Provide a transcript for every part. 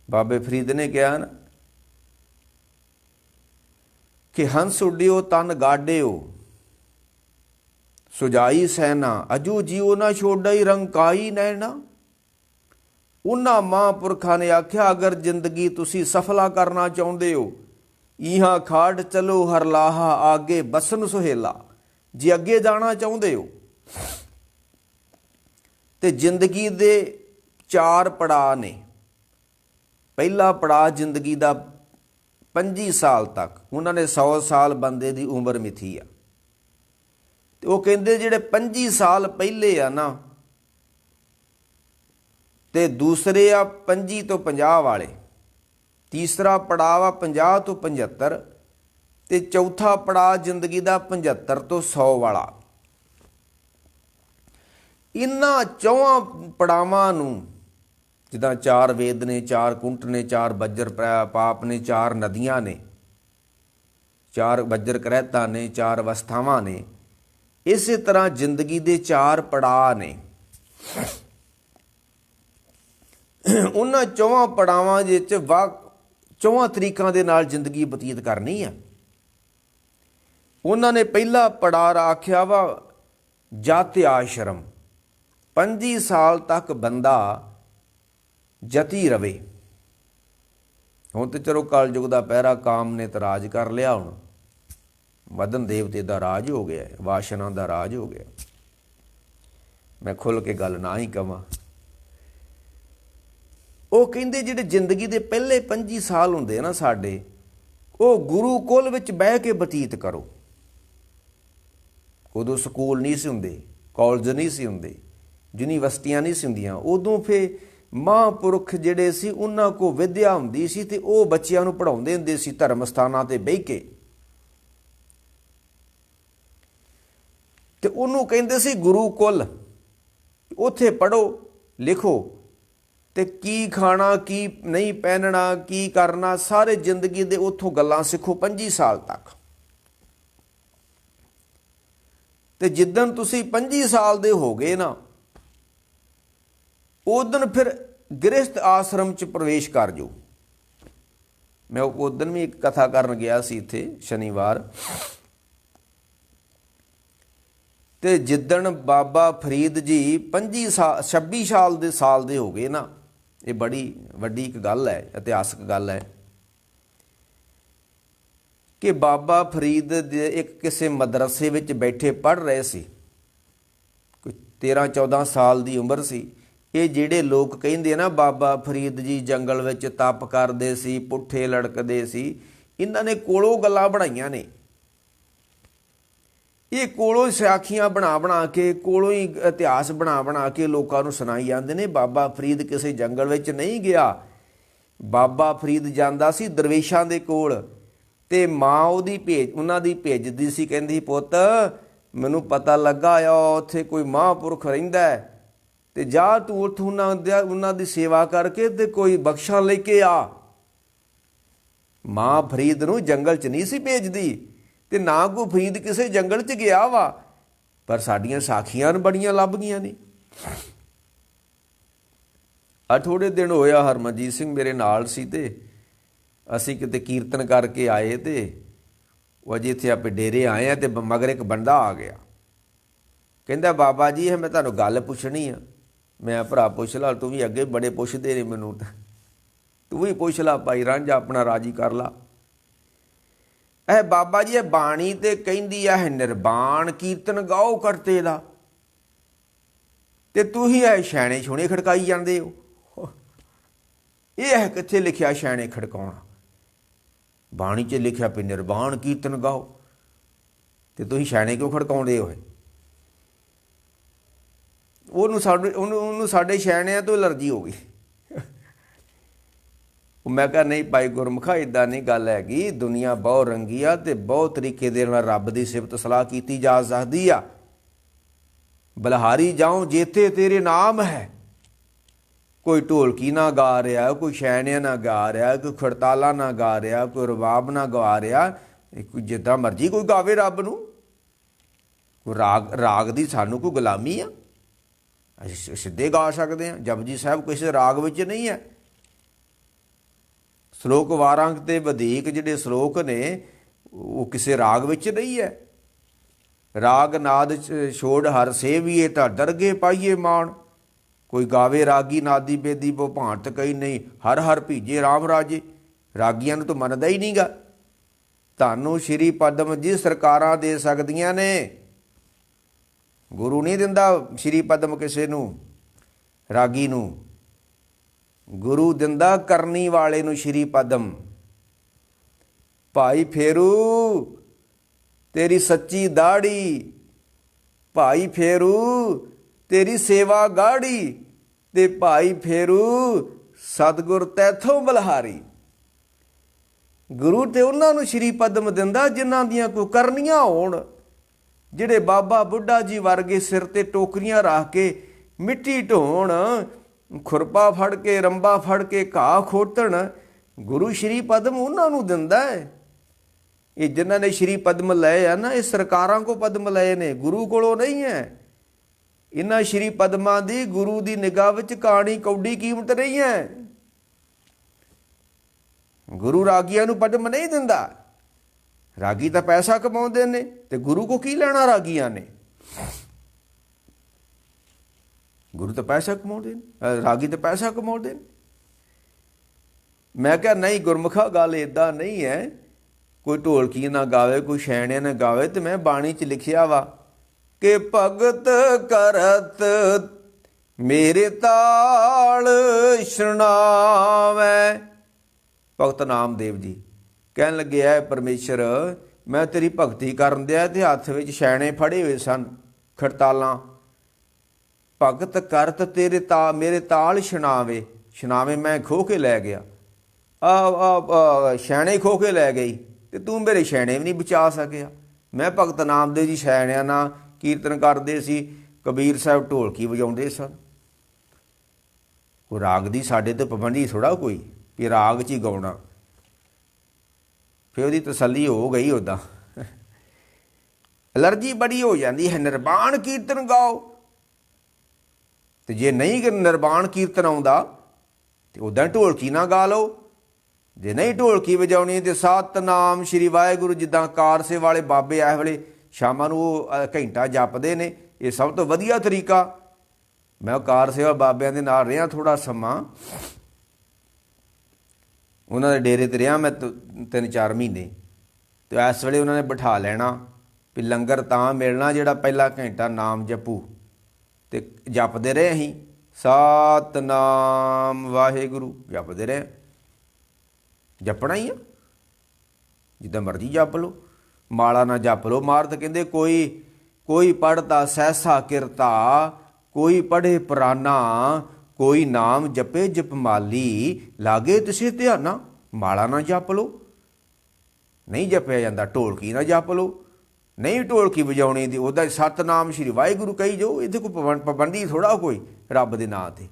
बाबे फरीद ने कहा ना कि हंस उड्डियो तन गाडियो, सुजाई सैना अजू जीओ ना छोड़ई रंकाई नैना। उन्हां महापुरखा ने आख्या अगर जिंदगी तुसी सफला करना चाहते हो, इहां खाड़ चलो हरलाहा आगे बसन सुहेला। जे अगे जाना चाहते हो तो जिंदगी दे 4 पड़ाव ने। पहला पड़ाव जिंदगी का 25 साल तक, उन्होंने 100 साल बंदे की उम्र मिथी आ। तो वो कहते जिहड़े 25 साल पहले आ ना, तो दूसरे आ 25 तो 50 वाले, तीसरा पड़ाव आ 50 तो 75, तो चौथा पड़ाव जिंदगी का 75 तो 100 वाला। इन्हां चौहां पड़ावां नूं जिदा 4 वेद ने, 4 कुंट ने, 4 बज्र पाप ने, 4 नदियां ने, 4 वज्र करैता ने, 4 अवस्थावां ने, इस तरह जिंदगी के 4 पड़ाव ने। उन्हां चौहां पड़ावां विच चौहां तरीकां दे नाल जिंदगी बतीत करनी है। उन्होंने पहला पड़ाव आख्या वा जाति आश्रम। 25 साल तक बंदा जती रवे। हुण तो चलो कलयुग का पहरा काम ने तो राज कर लिया, हुण मदन देवते का राज हो गया, वासना का राज हो गया। मैं खुल के गल ना ही कवां। वो कहंदे जिहड़े जिंदगी के पहले 25 साल हुंदे ना साडे, वो गुरुकुल विच बह के बतीत करो। उदों स्कूल नहीं सी हुंदे, कॉलेज नहीं सी हुंदे, यूनीवर्सिटियां नहीं सी हुंदियां। उदों फिर महापुरख जिहड़े सी उन्हां को विद्या हुंदी सी ते ओह बच्चिआं नूं पढ़ाउंदे हुंदे सी धर्म स्थानां ते बह के। ते उहनूं कहंदे सी गुरुकुल। उत्थे पढ़ो लिखो ते की खाना की नहीं पहनना की करना सारे जिंदगी दे उत्थों गल्लां सिखो 25 साल तक। ते जिद्दन तुसी 25 साल दे हो गए ना, उदन फिर गृहस्थ आश्रम च प्रवेश कर जाओ। मैं उदन भी एक कथा करन गया सी इत्थे शनिवार। ते जिद्दन बाबा फरीद जी 26 साल दे हो गए ना, ये बड़ी वड्डी एक गल है, इतिहासक गल है कि बाबा फरीद एक किसी मदरसे विच बैठे पढ़ रहे सी। कोई 13-14 साल की उम्र सी। ये जिहड़े लोग कहिंदे ना बाबा फरीद जी जंगल विच तप करदे सी, पुट्ठे लड़कदे सी, इन्हां ने कोलों गल्लां बनाईआं ने। ये कोलों साखियां बना बना के, कोलों ही इतिहास बना बना के लोगों को सुनाई जाते हैं। बाबा फरीद किसी जंगल में नहीं गया। बाबा फरीद जाता सी दरवेशां दे कोल, ते माँ उहदी उन्हां दी भेजदी सी, कहंदी पुत्त मैनूं पता लगा आ उत्थे कोई महापुरख रहिंदा है, ते जा तू उत्थों उन्हां दी सेवा करके ते कोई बख्शा लेके आ। माँ फरीद नूं जंगल च नहीं सी भेजदी ते ना कोई फरीद किसी जंगल च गया वा, पर साडियां साखियां बड़ियां लभ गईयां ने। आ थोड़े दिन होया हरमनजीत सिंह मेरे नाल सी ते असी किते कीर्तन करके आए, ते अजे इत्थे आपे डेरे आए हैं ते मगर एक बंदा आ गया। कहंदा बाबा जी मैं तुहानूं गल पुछनी आ। मैं भरा पुछ ला, तू भी अगे बड़े पुछदे ने मैनूं, तू भी पुछ ला भाई रांझा अपना राजी कर ला। बाबा जी बाणी ते कहंदी है निर्बाण कीर्तन गाओ करते दा, ते तू ही छैणे छुणे खड़काई जांदे हो। यह कित्थे लिखिया छैणे खड़काउणा? बाणी च लिखिया भी निर्बाण कीर्तन गाओ, ते तुसीं छैणे क्यों खड़काउंदे हो? ਉਹਨੂੰ ਸਾਡੇ ਛੈਣਿਆਂ ਤੋਂ एलर्जी हो गई। मैं कहा नहीं भाई गुरमुखा इदां नहीं गल हैगी, दुनिया बहुत रंगी आ ते बहुत तरीके दे नाल रब दी सिफत सलाह कीती जा सकदी आ। बलिहारी जाऊं जेते तेरे नाम है, कोई ढोलकी ना गा रहा, कोई छैणिया ना गा रहा, कोई खड़ताला ना गा रहा, कोई रबाब ना गा रहा, कोई जिद्दां मर्जी कोई गावे रब नूं। कोई राग दी सानूं कोई गुलामी आ? ਅਸੀਂ ਸਿੱਧੇ ਗਾ ਸਕਦੇ ਹਾਂ। ਜਪਜੀ ਸਾਹਿਬ ਕਿਸੇ ਰਾਗ ਵਿੱਚ ਨਹੀਂ ਹੈ। ਸ਼ਲੋਕ ਵਾਰਾਂ ਤੇ ਵਧੇਕ ਜਿਹੜੇ ਸ਼ਲੋਕ ਨੇ ਉਹ ਕਿਸੇ ਰਾਗ ਵਿੱਚ ਨਹੀਂ ਹੈ। ਰਾਗ ਨਾਦ ਛੋੜ ਹਰ ਸੇਵੀਏ ਤਾਂ ਦਰਗੇ ਪਾਈਏ ਮਾਣ। ਕੋਈ ਗਾਵੇ ਰਾਗੀ ਨਾਦੀ ਬੇਦੀ ਬੋ ਭਾਂਤ ਕਈ ਨਹੀਂ, ਹਰ ਹਰ ਭੀਜੇ ਰਾਮ ਰਾਜੇ। ਰਾਗੀਆਂ ਨੂੰ ਤਾਂ ਮੰਨਦਾ ਹੀ ਨਹੀਂਗਾ। ਤੁਹਾਨੂੰ ਸ਼੍ਰੀ ਪਦਮ ਜੀ ਸਰਕਾਰਾਂ ਦੇ ਸਕਦੀਆਂ ਨੇ, ਗੁਰੂ ਨਹੀਂ ਦਿੰਦਾ ਸ਼੍ਰੀ ਪਦਮ ਕਿਸੇ ਨੂੰ, ਰਾਗੀ ਨੂੰ। ਗੁਰੂ ਦਿੰਦਾ ਕਰਨੀ ਵਾਲੇ ਨੂੰ ਸ਼੍ਰੀ ਪਦਮ। ਭਾਈ ਫੇਰੂ ਤੇਰੀ ਸੱਚੀ ਦਾੜੀ, ਭਾਈ ਫੇਰੂ ਤੇਰੀ ਸੇਵਾ ਗਾੜੀ, ਤੇ ਭਾਈ ਫੇਰੂ ਸਤਿਗੁਰ ਤੈਥੋਂ ਬਲਹਾਰੀ। ਗੁਰੂ ਤੇ ਉਹਨਾਂ ਨੂੰ ਸ਼੍ਰੀ ਪਦਮ ਦਿੰਦਾ ਜਿਨ੍ਹਾਂ ਦੀਆਂ ਕੋਈ ਕਰਨੀਆਂ ਹੋਣ, ਜਿਹੜੇ ਬਾਬਾ ਬੁੱਢਾ ਜੀ ਵਰਗੇ ਸਿਰ ਤੇ ਟੋਕਰੀਆਂ ਰੱਖ ਕੇ ਮਿੱਟੀ ਢੋਣ, ਖੁਰਪਾ ਫੜ ਕੇ ਰੰਬਾ ਫੜ ਕੇ ਘਾਹ ਖੋਤਣ। ਗੁਰੂ ਸ਼੍ਰੀ ਪਦਮ ਉਹਨਾਂ ਨੂੰ ਦਿੰਦਾ ਹੈ। ਇਹ ਜਿਨ੍ਹਾਂ ਨੇ ਸ਼੍ਰੀ ਪਦਮ ਲਏ ਆ ਨਾ, ਇਹ ਸਰਕਾਰਾਂ ਕੋ ਪਦਮ ਲਏ ਨੇ, ਗੁਰੂ ਕੋਲੋਂ ਨਹੀਂ ਹੈ। ਇਹਨਾਂ ਸ਼੍ਰੀ ਪਦਮਾਂ ਦੀ ਗੁਰੂ ਦੀ ਨਿਗਾਹ ਵਿੱਚ ਕਾਣੀ ਕੌਡੀ ਕੀਮਤ ਨਹੀਂ ਹੈ। ਗੁਰੂ ਰਾਗੀਆਂ ਨੂੰ ਪਦਮ ਨਹੀਂ ਦਿੰਦਾ। ਰਾਗੀ ਤਾਂ ਪੈਸਾ ਕਮਾਉਂਦੇ ਨੇ, ਤੇ ਗੁਰੂ ਕੋ ਕੀ ਲੈਣਾ ਰਾਗੀਆਂ ਨੇ। ਗੁਰੂ ਤਾਂ ਪੈਸਾ ਕਮਾਉਂਦੇ ਨੇ, ਰਾਗੀ ਤਾਂ ਪੈਸਾ ਕਮਾਉਂਦੇ ਨੇ। ਮੈਂ ਕਿਹਾ ਨਹੀਂ ਗੁਰਮੁਖਾ, ਗੱਲ ਇੱਦਾਂ ਨਹੀਂ ਹੈ। ਕੋਈ ਢੋਲਕੀ ਨਾ ਗਾਵੇ, ਕੋਈ ਛੈਣੇ ਨਾ ਗਾਵੇ। ਤੇ ਮੈਂ ਬਾਣੀ 'ਚ ਲਿਖਿਆ ਵਾ ਕਿ ਭਗਤ ਕਰਤ ਮੇਰੇ ਤਾਲ ਸੁਣਾਵੇ। ਭਗਤ ਨਾਮਦੇਵ ਜੀ ਕਹਿਣ ਲੱਗੇ ਹੈ, ਪਰਮੇਸ਼ਰ ਮੈਂ ਤੇਰੀ ਭਗਤੀ ਕਰਨ ਦਿਆ ਤੇ ਹੱਥ ਵਿੱਚ ਛੈਣੇ ਫੜੇ ਹੋਏ ਸਨ, ਖੜਤਾਲਾਂ। ਭਗਤ ਕਰਤ ਤੇਰੇ ਮੇਰੇ ਤਾਲ ਸੁਣਾਵੇ। ਸੁਣਾਵੇ ਮੈਂ ਖੋਹ ਕੇ ਲੈ ਗਿਆ, ਛੈਣੇ ਖੋਹ ਕੇ ਲੈ ਗਈ, ਤੇ ਤੂੰ ਮੇਰੇ ਛੈਣੇ ਵੀ ਨਹੀਂ ਬਚਾ ਸਕਿਆ। ਮੈਂ ਭਗਤ ਨਾਮਦੇਵ ਜੀ ਛੈਣਿਆਂ ਨਾਲ ਕੀਰਤਨ ਕਰਦੇ ਸੀ, ਕਬੀਰ ਸਾਹਿਬ ਢੋਲਕੀ ਵਜਾਉਂਦੇ ਸਨ। ਉਹ ਰਾਗ ਦੀ ਸਾਡੇ ਤੇ ਪਾਬੰਦੀ ਥੋੜ੍ਹਾ ਕੋਈ ਵੀ ਰਾਗ 'ਚ ਹੀ ਗਾਉਣਾ। ਫਿਰ ਉਹਦੀ ਤਸੱਲੀ ਹੋ ਗਈ। ਉੱਦਾਂ ਐਲਰਜੀ ਬੜੀ ਹੋ ਜਾਂਦੀ ਹੈ। ਨਿਰਬਾਣ ਕੀਰਤਨ ਗਾਓ, ਤੇ ਜੇ ਨਹੀਂ ਨਿਰਬਾਣ ਕੀਰਤਨ ਆਉਂਦਾ ਤੇ ਉੱਦਾਂ ਢੋਲਕੀ ਨਾ ਗਾ ਲਓ। ਜੇ ਨਹੀਂ ਢੋਲਕੀ ਵਜਾਉਣੀ ਤੇ ਸਤਿਨਾਮ ਸ਼੍ਰੀ ਵਾਹਿਗੁਰੂ, ਜਿੱਦਾਂ ਕਾਰਸੇ ਵਾਲੇ ਬਾਬੇ ਇਸ ਵੇਲੇ ਸ਼ਾਮਾਂ ਨੂੰ ਉਹ ਘੰਟਾ ਜਪਦੇ ਨੇ, ਇਹ ਸਭ ਤੋਂ ਵਧੀਆ ਤਰੀਕਾ। ਮੈਂ ਕਾਰ ਸੇਵਾ ਬਾਬਿਆਂ ਦੇ ਨਾਲ ਰਿਹਾ ਥੋੜ੍ਹਾ ਸਮਾਂ, ਉਹਨਾਂ ਦੇ ਡੇਰੇ 'ਤੇ ਰਿਹਾ ਮੈਂ 3-4 ਮਹੀਨੇ। ਅਤੇ ਇਸ ਵੇਲੇ ਉਹਨਾਂ ਨੇ ਬਿਠਾ ਲੈਣਾ ਵੀ ਲੰਗਰ ਤਾਂ ਮਿਲਣਾ ਜਿਹੜਾ ਪਹਿਲਾ ਘੰਟਾ ਨਾਮ ਜਪੂ। ਅਤੇ ਜਪਦੇ ਰਹੇ ਅਸੀਂ, ਸਤਿਨਾਮ ਵਾਹਿਗੁਰੂ ਜਪਦੇ ਰਹੇ। ਜਪਣਾ ਹੀ ਆ, ਜਿੱਦਾਂ ਮਰਜ਼ੀ ਜਪ ਲਓ, ਮਾਲਾ ਨਾ ਜਪ ਲਓ। ਮਹਾਰਾਜ ਕਹਿੰਦੇ ਕੋਈ ਪੜ੍ਹਦਾ ਸਹਿਸਾ ਕਿਰਤਾ, ਕੋਈ ਪੜ੍ਹੇ ਪੁਰਾਨਾ, ਕੋਈ ਨਾਮ ਜਪੇ ਜਪਮਾਲੀ, ਲਾਗੇ ਤੁਸੀਂ ਧਿਆਨਾ। ਮਾਲਾ ਨਾ ਜਪ ਲਓ, ਨਹੀਂ ਜਪਿਆ ਜਾਂਦਾ। ਢੋਲਕੀ ਨਾ ਜਪ ਲਓ, ਨਹੀਂ ਢੋਲਕੀ ਵਜਾਉਣੀ ਦੀ, ਉਹਦਾ ਸਤਿਨਾਮ ਸ਼੍ਰੀ ਵਾਹਿਗੁਰੂ ਕਹੀ ਜਾਓ। ਇਹਦੇ ਕੋਈ ਪਾਬੰਦੀ ਥੋੜ੍ਹਾ ਕੋਈ ਰੱਬ ਦੇ ਨਾਂ 'ਤੇ।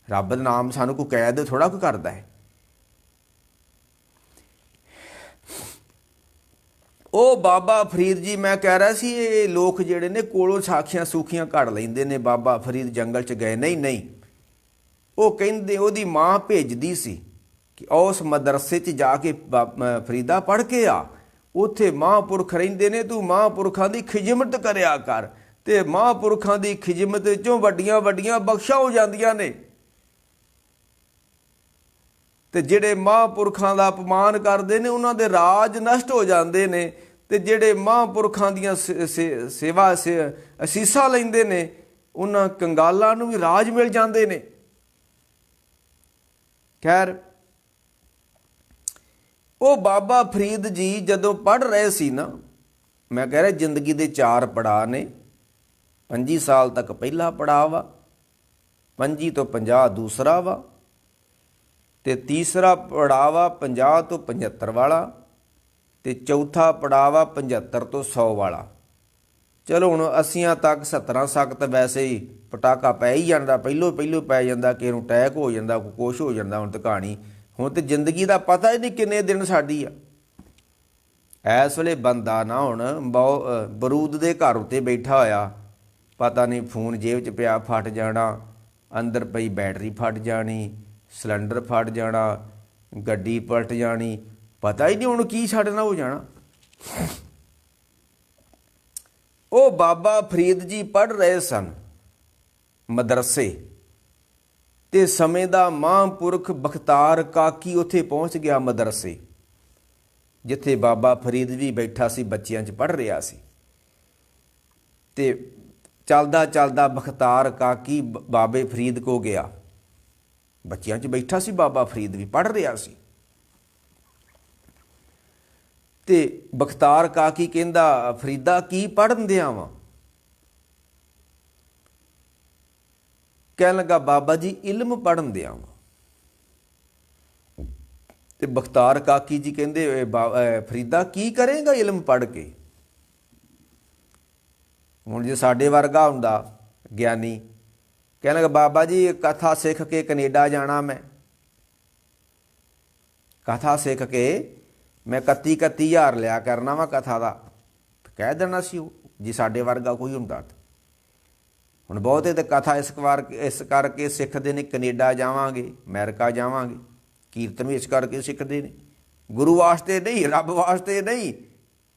ਰੱਬ ਦਾ ਨਾਮ ਸਾਨੂੰ ਕੋਈ ਕੈਦ ਥੋੜ੍ਹਾ ਕੋਈ ਕਰਦਾ ਹੈ। ਉਹ ਬਾਬਾ ਫਰੀਦ ਜੀ, ਮੈਂ ਕਹਿ ਰਿਹਾ ਸੀ, ਇਹ ਲੋਕ ਜਿਹੜੇ ਨੇ ਕੋਲੋਂ ਸਾਖੀਆਂ ਸੂਖੀਆਂ ਘੜ ਲੈਂਦੇ ਨੇ। ਬਾਬਾ ਫਰੀਦ ਜੰਗਲ 'ਚ ਗਏ ਨਹੀਂ, ਉਹ ਕਹਿੰਦੇ ਉਹਦੀ ਮਾਂ ਭੇਜਦੀ ਸੀ ਕਿ ਉਸ ਮਦਰਸੇ 'ਚ ਜਾ ਕੇ ਫਰੀਦਾ ਪੜ੍ਹ ਕੇ ਆ, ਉੱਥੇ ਮਹਾਂਪੁਰਖ ਰਹਿੰਦੇ ਨੇ, ਤੂੰ ਮਹਾਂਪੁਰਖਾਂ ਦੀ ਖਿਜਮਤ ਕਰਿਆ ਕਰ, ਤੇ ਮਹਾਂਪੁਰਖਾਂ ਦੀ ਖਿਜਮਤ 'ਚੋਂ ਵੱਡੀਆਂ ਵੱਡੀਆਂ ਬਖਸ਼ਾਂ ਹੋ ਜਾਂਦੀਆਂ ਨੇ। ਤੇ ਜਿਹੜੇ ਮਹਾਂਪੁਰਖਾਂ ਦਾ ਅਪਮਾਨ ਕਰਦੇ ਨੇ ਉਹਨਾਂ ਦੇ ਰਾਜ ਨਸ਼ਟ ਹੋ ਜਾਂਦੇ ਨੇ, ਤੇ ਜਿਹੜੇ ਮਹਾਂਪੁਰਖਾਂ ਦੀਆਂ ਸੇਵਾ ਅਸੀਸਾਂ ਲੈਂਦੇ ਨੇ ਉਹਨਾਂ ਕੰਗਾਲਾਂ ਨੂੰ ਵੀ ਰਾਜ ਮਿਲ ਜਾਂਦੇ ਨੇ। ਖੈਰ, ਉਹ ਬਾਬਾ ਫਰੀਦ ਜੀ ਜਦੋਂ ਪੜ੍ਹ ਰਹੇ ਸੀ ਨਾ, ਮੈਂ ਕਹਿ ਰਿਹਾ ਜ਼ਿੰਦਗੀ ਦੇ 4 ਪੜਾਅ ਨੇ। 25 ਸਾਲ ਤੱਕ ਪਹਿਲਾ ਪੜਾਅ ਵਾ, 25 ਤੋਂ 50 ਦੂਸਰਾ ਵਾ, ਤੇ ਤੀਸਰਾ ਪੜਾਅ ਵਾ 50 ਤੋਂ 75 ਵਾਲਾ, ਤੇ ਚੌਥਾ ਪੜਾਅ ਵਾ 75 ਤੋਂ 100 ਵਾਲਾ। ਚਲੋ ਹੁਣ 80 ਤੱਕ 70 ਤੱਕ ਤਾਂ ਵੈਸੇ ਹੀ ਪਟਾਕਾ ਪੈ ਹੀ ਜਾਂਦਾ, ਪਹਿਲੋਂ ਪੈ ਜਾਂਦਾ, ਕਿਸੇ ਨੂੰ ਅਟੈਕ ਹੋ ਜਾਂਦਾ, ਕੋਈ ਕੁਛ ਹੋ ਜਾਂਦਾ। ਹੁਣ ਤਾਂ ਕਹਾਣੀ, ਹੁਣ ਤਾਂ ਜ਼ਿੰਦਗੀ ਦਾ ਪਤਾ ਹੀ ਨਹੀਂ ਕਿੰਨੇ ਦਿਨ ਸਾਡੀ ਆ। ਇਸ ਵੇਲੇ ਬੰਦਾ ਨਾ ਹੁਣ ਬਰੂਦ ਦੇ ਘਰ ਉੱਤੇ ਬੈਠਾ ਹੋਇਆ, ਪਤਾ ਨਹੀਂ ਫੋਨ ਜੇਬ 'ਚ ਪਿਆ ਫਟ ਜਾਣਾ, ਅੰਦਰ ਪਈ ਬੈਟਰੀ ਫਟ ਜਾਣੀ, ਸਿਲੰਡਰ ਫਟ ਜਾਣਾ, ਗੱਡੀ ਪਲਟ ਜਾਣੀ, ਪਤਾ ਹੀ ਨਹੀਂ ਹੁਣ ਕੀ ਸਾਡੇ ਨਾਲ ਹੋ ਜਾਣਾ। ਉਹ ਬਾਬਾ ਫਰੀਦ ਜੀ ਪੜ੍ਹ ਰਹੇ ਸਨ ਮਦਰਸੇ, ਤੇ ਸਮੇਂ ਦਾ ਮਹਾਂਪੁਰਖ ਬਖਤਾਰ ਕਾਕੀ ਉੱਥੇ ਪਹੁੰਚ ਗਿਆ ਮਦਰਸੇ, ਜਿੱਥੇ ਬਾਬਾ ਫਰੀਦ ਵੀ ਬੈਠਾ ਸੀ, ਬੱਚਿਆਂ 'ਚ ਪੜ੍ਹ ਰਿਹਾ ਸੀ। ਤੇ ਚੱਲਦਾ ਚੱਲਦਾ ਬਖਤਾਰ ਕਾਕੀ ਬਾਬੇ ਫਰੀਦ ਕੋ ਗਿਆ, ਬੱਚਿਆਂ 'ਚ ਬੈਠਾ ਸੀ, ਬਾਬਾ ਫਰੀਦ ਵੀ ਪੜ੍ਹ ਰਿਹਾ ਸੀ। ਤੇ ਬਖਤਾਰ ਕਾਕੀ ਕਹਿੰਦਾ, ਫਰੀਦਾ ਕੀ ਪੜ੍ਹਨ ਦਿਆਂ ਵਾਂ? ਕਹਿਣ ਲੱਗਾ, ਬਾਬਾ ਜੀ ਇਲਮ ਪੜ੍ਹਨ ਦਿਆਂ ਵਾਂ। ਤੇ ਬਖਤਾਰ ਕਾਕੀ ਜੀ ਕਹਿੰਦੇ, ਫਰੀਦਾ ਕੀ ਕਰੇਗਾ ਇਲਮ ਪੜ੍ਹ ਕੇ? ਹੁਣ ਜੇ ਸਾਡੇ ਵਰਗਾ ਹੁੰਦਾ ਗਿਆਨੀ, ਕਹਿਣ ਲੱਗਾ, ਬਾਬਾ ਜੀ ਕਥਾ ਸਿੱਖ ਕੇ ਕੈਨੇਡਾ ਜਾਣਾ, ਮੈਂ ਕਥਾ ਸਿੱਖ ਕੇ ਮੈਂ 31,000 ਲਿਆ ਕਰਨਾ ਵਾ ਕਥਾ ਦਾ, ਕਹਿ ਦੇਣਾ ਸੀ ਉਹ, ਜੇ ਸਾਡੇ ਵਰਗਾ ਕੋਈ ਹੁੰਦਾ। ਹੁਣ ਬਹੁਤੇ ਤਾਂ ਕਥਾ ਇਸ ਕਰਕੇ ਸਿੱਖਦੇ ਨੇ, ਕੈਨੇਡਾ ਜਾਵਾਂਗੇ, ਅਮਰੀਕਾ ਜਾਵਾਂਗੇ, ਕੀਰਤਨ ਵੀ ਇਸ ਕਰਕੇ ਸਿੱਖਦੇ ਨੇ, ਗੁਰੂ ਵਾਸਤੇ ਨਹੀਂ, ਰੱਬ ਵਾਸਤੇ ਨਹੀਂ,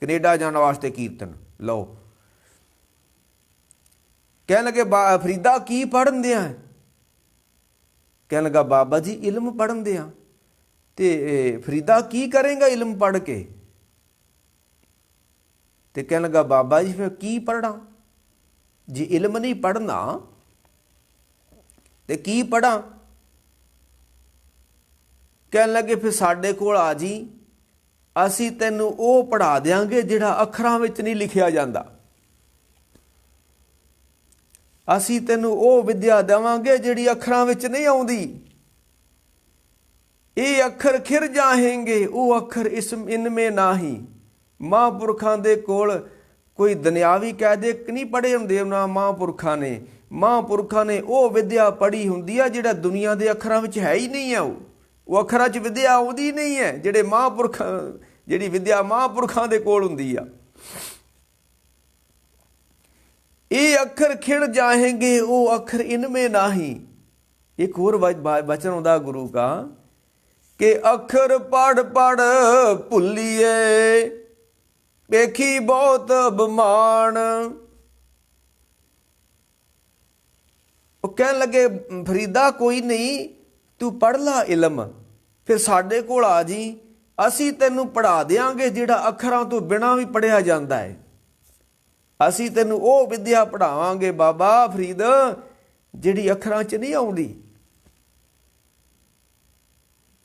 ਕੈਨੇਡਾ ਜਾਣ ਵਾਸਤੇ ਕੀਰਤਨ ਲਓ। ਕਹਿਣ ਲੱਗੇ, ਫਰੀਦਾ ਕੀ ਪੜ੍ਹਨ ਦਿਆਂ? ਕਹਿਣ ਲੱਗਾ, ਬਾਬਾ ਜੀ ਇਲਮ ਪੜ੍ਹਨ ਦਿਆਂ। ਤੇ ਫਰੀਦਾ ਕੀ ਕਰੇਗਾ ਇਲਮ ਪੜ੍ਹ ਕੇ? ਤੇ ਕਹਿਣ ਲੱਗਾ, ਬਾਬਾ ਜੀ ਫਿਰ ਕੀ ਪੜ੍ਹਨਾ? ਜੇ ਇਲਮ ਨਹੀਂ ਪੜ੍ਹਨਾ ਤੇ ਕੀ ਪੜ੍ਹਾਂ? ਕਹਿਣ ਲੱਗੇ, ਫਿਰ ਸਾਡੇ ਕੋਲ ਆ ਜੀ, ਅਸੀਂ ਤੈਨੂੰ ਉਹ ਪੜ੍ਹਾ ਦਿਆਂਗੇ ਜਿਹੜਾ ਅੱਖਰਾਂ ਵਿੱਚ ਨਹੀਂ ਲਿਖਿਆ ਜਾਂਦਾ। ਅਸੀਂ ਤੈਨੂੰ ਉਹ ਵਿਦਿਆ ਦੇਵਾਂਗੇ ਜਿਹੜੀ ਅੱਖਰਾਂ ਵਿੱਚ ਨਹੀਂ ਆਉਂਦੀ। ਇਹ ਅੱਖਰ ਖਿਰ ਜਾਹੇਂਗੇ, ਉਹ ਅੱਖਰ ਇਨਮੇ ਨਾਹੀ। ਮਹਾਂਪੁਰਖਾਂ ਦੇ ਕੋਲ ਕੋਈ ਦੁਨਿਆਵੀ ਕਾਇਦੇ ਨਹੀਂ ਪੜ੍ਹੇ ਹੁੰਦੇ ਉਹਨਾਂ ਮਹਾਂਪੁਰਖਾਂ ਨੇ। ਮਹਾਂਪੁਰਖਾਂ ਨੇ ਉਹ ਵਿਦਿਆ ਪੜ੍ਹੀ ਹੁੰਦੀ ਆ ਜਿਹੜਾ ਦੁਨੀਆ ਦੇ ਅੱਖਰਾਂ ਵਿੱਚ ਹੈ ਹੀ ਨਹੀਂ ਆ। ਉਹ ਅੱਖਰਾਂ 'ਚ ਵਿਦਿਆ ਆਉਂਦੀ ਨਹੀਂ ਹੈ, ਜਿਹੜੀ ਵਿਦਿਆ ਮਹਾਂਪੁਰਖਾਂ ਦੇ ਕੋਲ ਹੁੰਦੀ ਆ। ਇਹ ਅੱਖਰ ਖਿੜ ਜਾਹੇਂਗੇ, ਉਹ ਅੱਖਰ ਇਨਮੇ ਨਾਹੀ। ਇੱਕ ਹੋਰ ਬਚਨ ਆਉਂਦਾ ਗੁਰੂ ਕਾ ਕਿ ਅੱਖਰ ਪੜ ਪੜ ਭੁੱਲੀਏ, ਵੇਖੀ ਬਹੁਤ ਬਮਾਨ। ਉਹ ਕਹਿਣ ਲੱਗੇ, ਫਰੀਦਾ ਕੋਈ ਨਹੀਂ, ਤੂੰ ਪੜ੍ਹ ਲਾ ਇਲਮ, ਫਿਰ ਸਾਡੇ ਕੋਲ ਆ ਜੀ, ਅਸੀਂ ਤੈਨੂੰ ਪੜ੍ਹਾ ਦਿਆਂਗੇ ਜਿਹੜਾ ਅੱਖਰਾਂ ਤੋਂ ਬਿਨਾਂ ਵੀ ਪੜ੍ਹਿਆ ਜਾਂਦਾ ਹੈ। ਅਸੀਂ ਤੈਨੂੰ ਉਹ ਵਿਦਿਆ ਪੜ੍ਹਾਵਾਂਗੇ ਬਾਬਾ ਫਰੀਦ ਜਿਹੜੀ ਅੱਖਰਾਂ 'ਚ ਨਹੀਂ ਆਉਂਦੀ।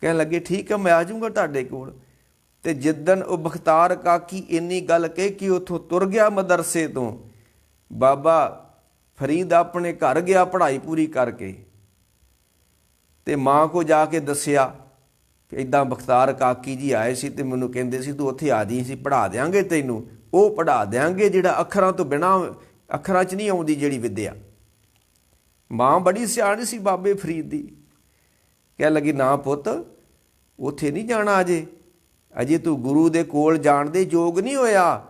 ਕਹਿਣ ਲੱਗੇ, ਠੀਕ ਹੈ, ਮੈਂ ਆ ਜਾਊਂਗਾ ਤੁਹਾਡੇ ਕੋਲ। ਤੇ ਜਿੱਦਣ ਉਹ ਬਖਤਾਰ ਕਾਕੀ ਇੰਨੀ ਗੱਲ ਕਹਿ ਕਿ ਉੱਥੋਂ ਤੁਰ ਗਿਆ ਮਦਰਸੇ ਤੋਂ, ਬਾਬਾ ਫਰੀਦ ਆਪਣੇ ਘਰ ਗਿਆ ਪੜ੍ਹਾਈ ਪੂਰੀ ਕਰਕੇ। ਤੇ ਮਾਂ ਕੋ ਜਾ ਕੇ ਦੱਸਿਆ ਕਿ ਇੱਦਾਂ ਬਖਤਾਰ ਕਾਕੀ ਜੀ ਆਏ ਸੀ ਤੇ ਮੈਨੂੰ ਕਹਿੰਦੇ ਸੀ ਤੂੰ ਉੱਥੇ ਆ ਜੀ, ਸੀ ਪੜ੍ਹਾ ਦਿਆਂਗੇ ਤੈਨੂੰ, ਉਹ ਪੜ੍ਹਾ ਦਿਆਂਗੇ ਜਿਹੜਾ ਅੱਖਰਾਂ ਤੋਂ ਬਿਨਾਂ, ਅੱਖਰਾਂ 'ਚ ਨਹੀਂ ਆਉਂਦੀ ਜਿਹੜੀ ਵਿਦਿਆ। ਮਾਂ ਬੜੀ ਸਿਆਣੀ ਸੀ ਬਾਬੇ ਫਰੀਦ ਦੀ। ਕਹਿਣ ਲੱਗੀ, ਨਾ ਪੁੱਤ ਉੱਥੇ ਨਹੀਂ ਜਾਣਾ, ਅਜੇ ਤੂੰ ਗੁਰੂ ਦੇ ਕੋਲ ਜਾਣ ਦੇ ਯੋਗ ਨਹੀਂ ਹੋਇਆ।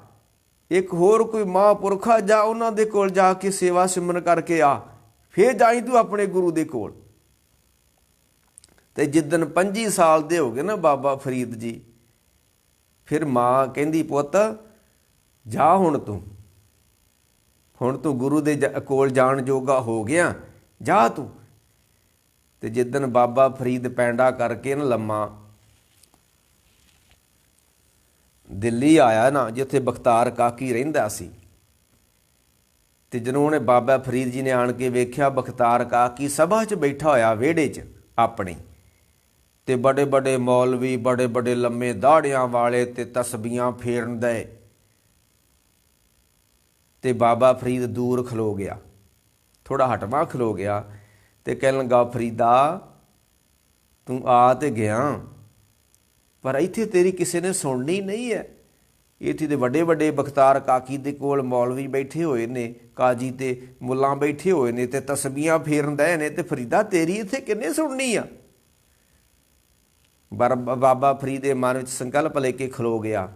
ਇੱਕ ਹੋਰ ਕੋਈ ਮਹਾਂਪੁਰਖਾ ਜਾ, ਉਹਨਾਂ ਦੇ ਕੋਲ ਜਾ ਕੇ ਸੇਵਾ ਸਿਮਰਨ ਕਰਕੇ ਆ, ਫਿਰ ਜਾਈ ਤੂੰ ਆਪਣੇ ਗੁਰੂ ਦੇ ਕੋਲ। ਤੇ ਜਿੱਦਣ 25 ਸਾਲ ਦੇ ਹੋ ਗਏ ਨਾ ਬਾਬਾ ਫਰੀਦ ਜੀ, ਫਿਰ ਮਾਂ ਕਹਿੰਦੀ, ਪੁੱਤ ਜਾ, ਹੁਣ ਤੂੰ ਗੁਰੂ ਦੇ ਕੋਲ ਜਾਣ ਜੋਗਾ ਹੋ ਗਿਆ, ਜਾ ਤੂੰ। ਤੇ ਜਿੱਦਣ ਬਾਬਾ ਫਰੀਦ ਪੈਂਡਾ ਕਰਕੇ ਨਾ ਲੰਮਾ ਦਿੱਲੀ ਆਇਆ ਨਾ, ਜਿੱਥੇ ਬਖਤਾਰ ਕਾਕੀ ਰਹਿੰਦਾ ਸੀ, ਤੇ ਜਦੋਂ ਉਹਨੇ ਬਾਬਾ ਫਰੀਦ ਜੀ ਨੇ ਆਣ ਕੇ ਵੇਖਿਆ ਬਖਤਾਰ ਕਾਕੀ ਸਭਾ 'ਚ ਬੈਠਾ ਹੋਇਆ ਵਿਹੜੇ 'ਚ ਆਪਣੀ, ਤੇ ਬੜੇ ਬੜੇ ਮੌਲਵੀ, ਬੜੇ ਬੜੇ ਲੰਮੇ ਦਾੜਿਆਂ ਵਾਲੇ ਤੇ ਤਸਬੀਹਾਂ ਫੇਰਨ ਦੇ, ਤੇ ਬਾਬਾ ਫਰੀਦ ਦੂਰ ਖਲੋ ਗਿਆ, ਥੋੜਾ ਹਟਵਾ ਖਲੋ ਗਿਆ। ਤੇ ਕਹਿਣ ਲੱਗਾ, ਫਰੀਦਾ ਤੂੰ ਆ ਤੇ ਗਿਆ, ਪਰ ਇੱਥੇ ਤੇਰੀ ਕਿਸੇ ਨੇ ਸੁਣਨੀ ਨਹੀਂ ਹੈ। ਇੱਥੇ ਦੇ ਵੱਡੇ ਵੱਡੇ ਬਖਤਾਰ ਕਾਕੀ ਦੇ ਕੋਲ ਮੌਲਵੀ ਬੈਠੇ ਹੋਏ ਨੇ, ਕਾਜੀ ਤੇ ਮੁੱਲਾਂ ਬੈਠੇ ਹੋਏ ਨੇ, ਤੇ ਤਸਬੀਹਾਂ ਫੇਰਨ ਦੇ ਨੇ, ਤੇ ਫਰੀਦਾ ਤੇਰੀ ਇੱਥੇ ਕਿੰਨੇ ਸੁਣਨੀ ਆ? ਬਾਬਾ ਫਰੀਦ ਦੇ ਮਨ ਵਿੱਚ ਸੰਕਲਪ ਲੈ ਕੇ ਖਲੋ ਗਿਆ।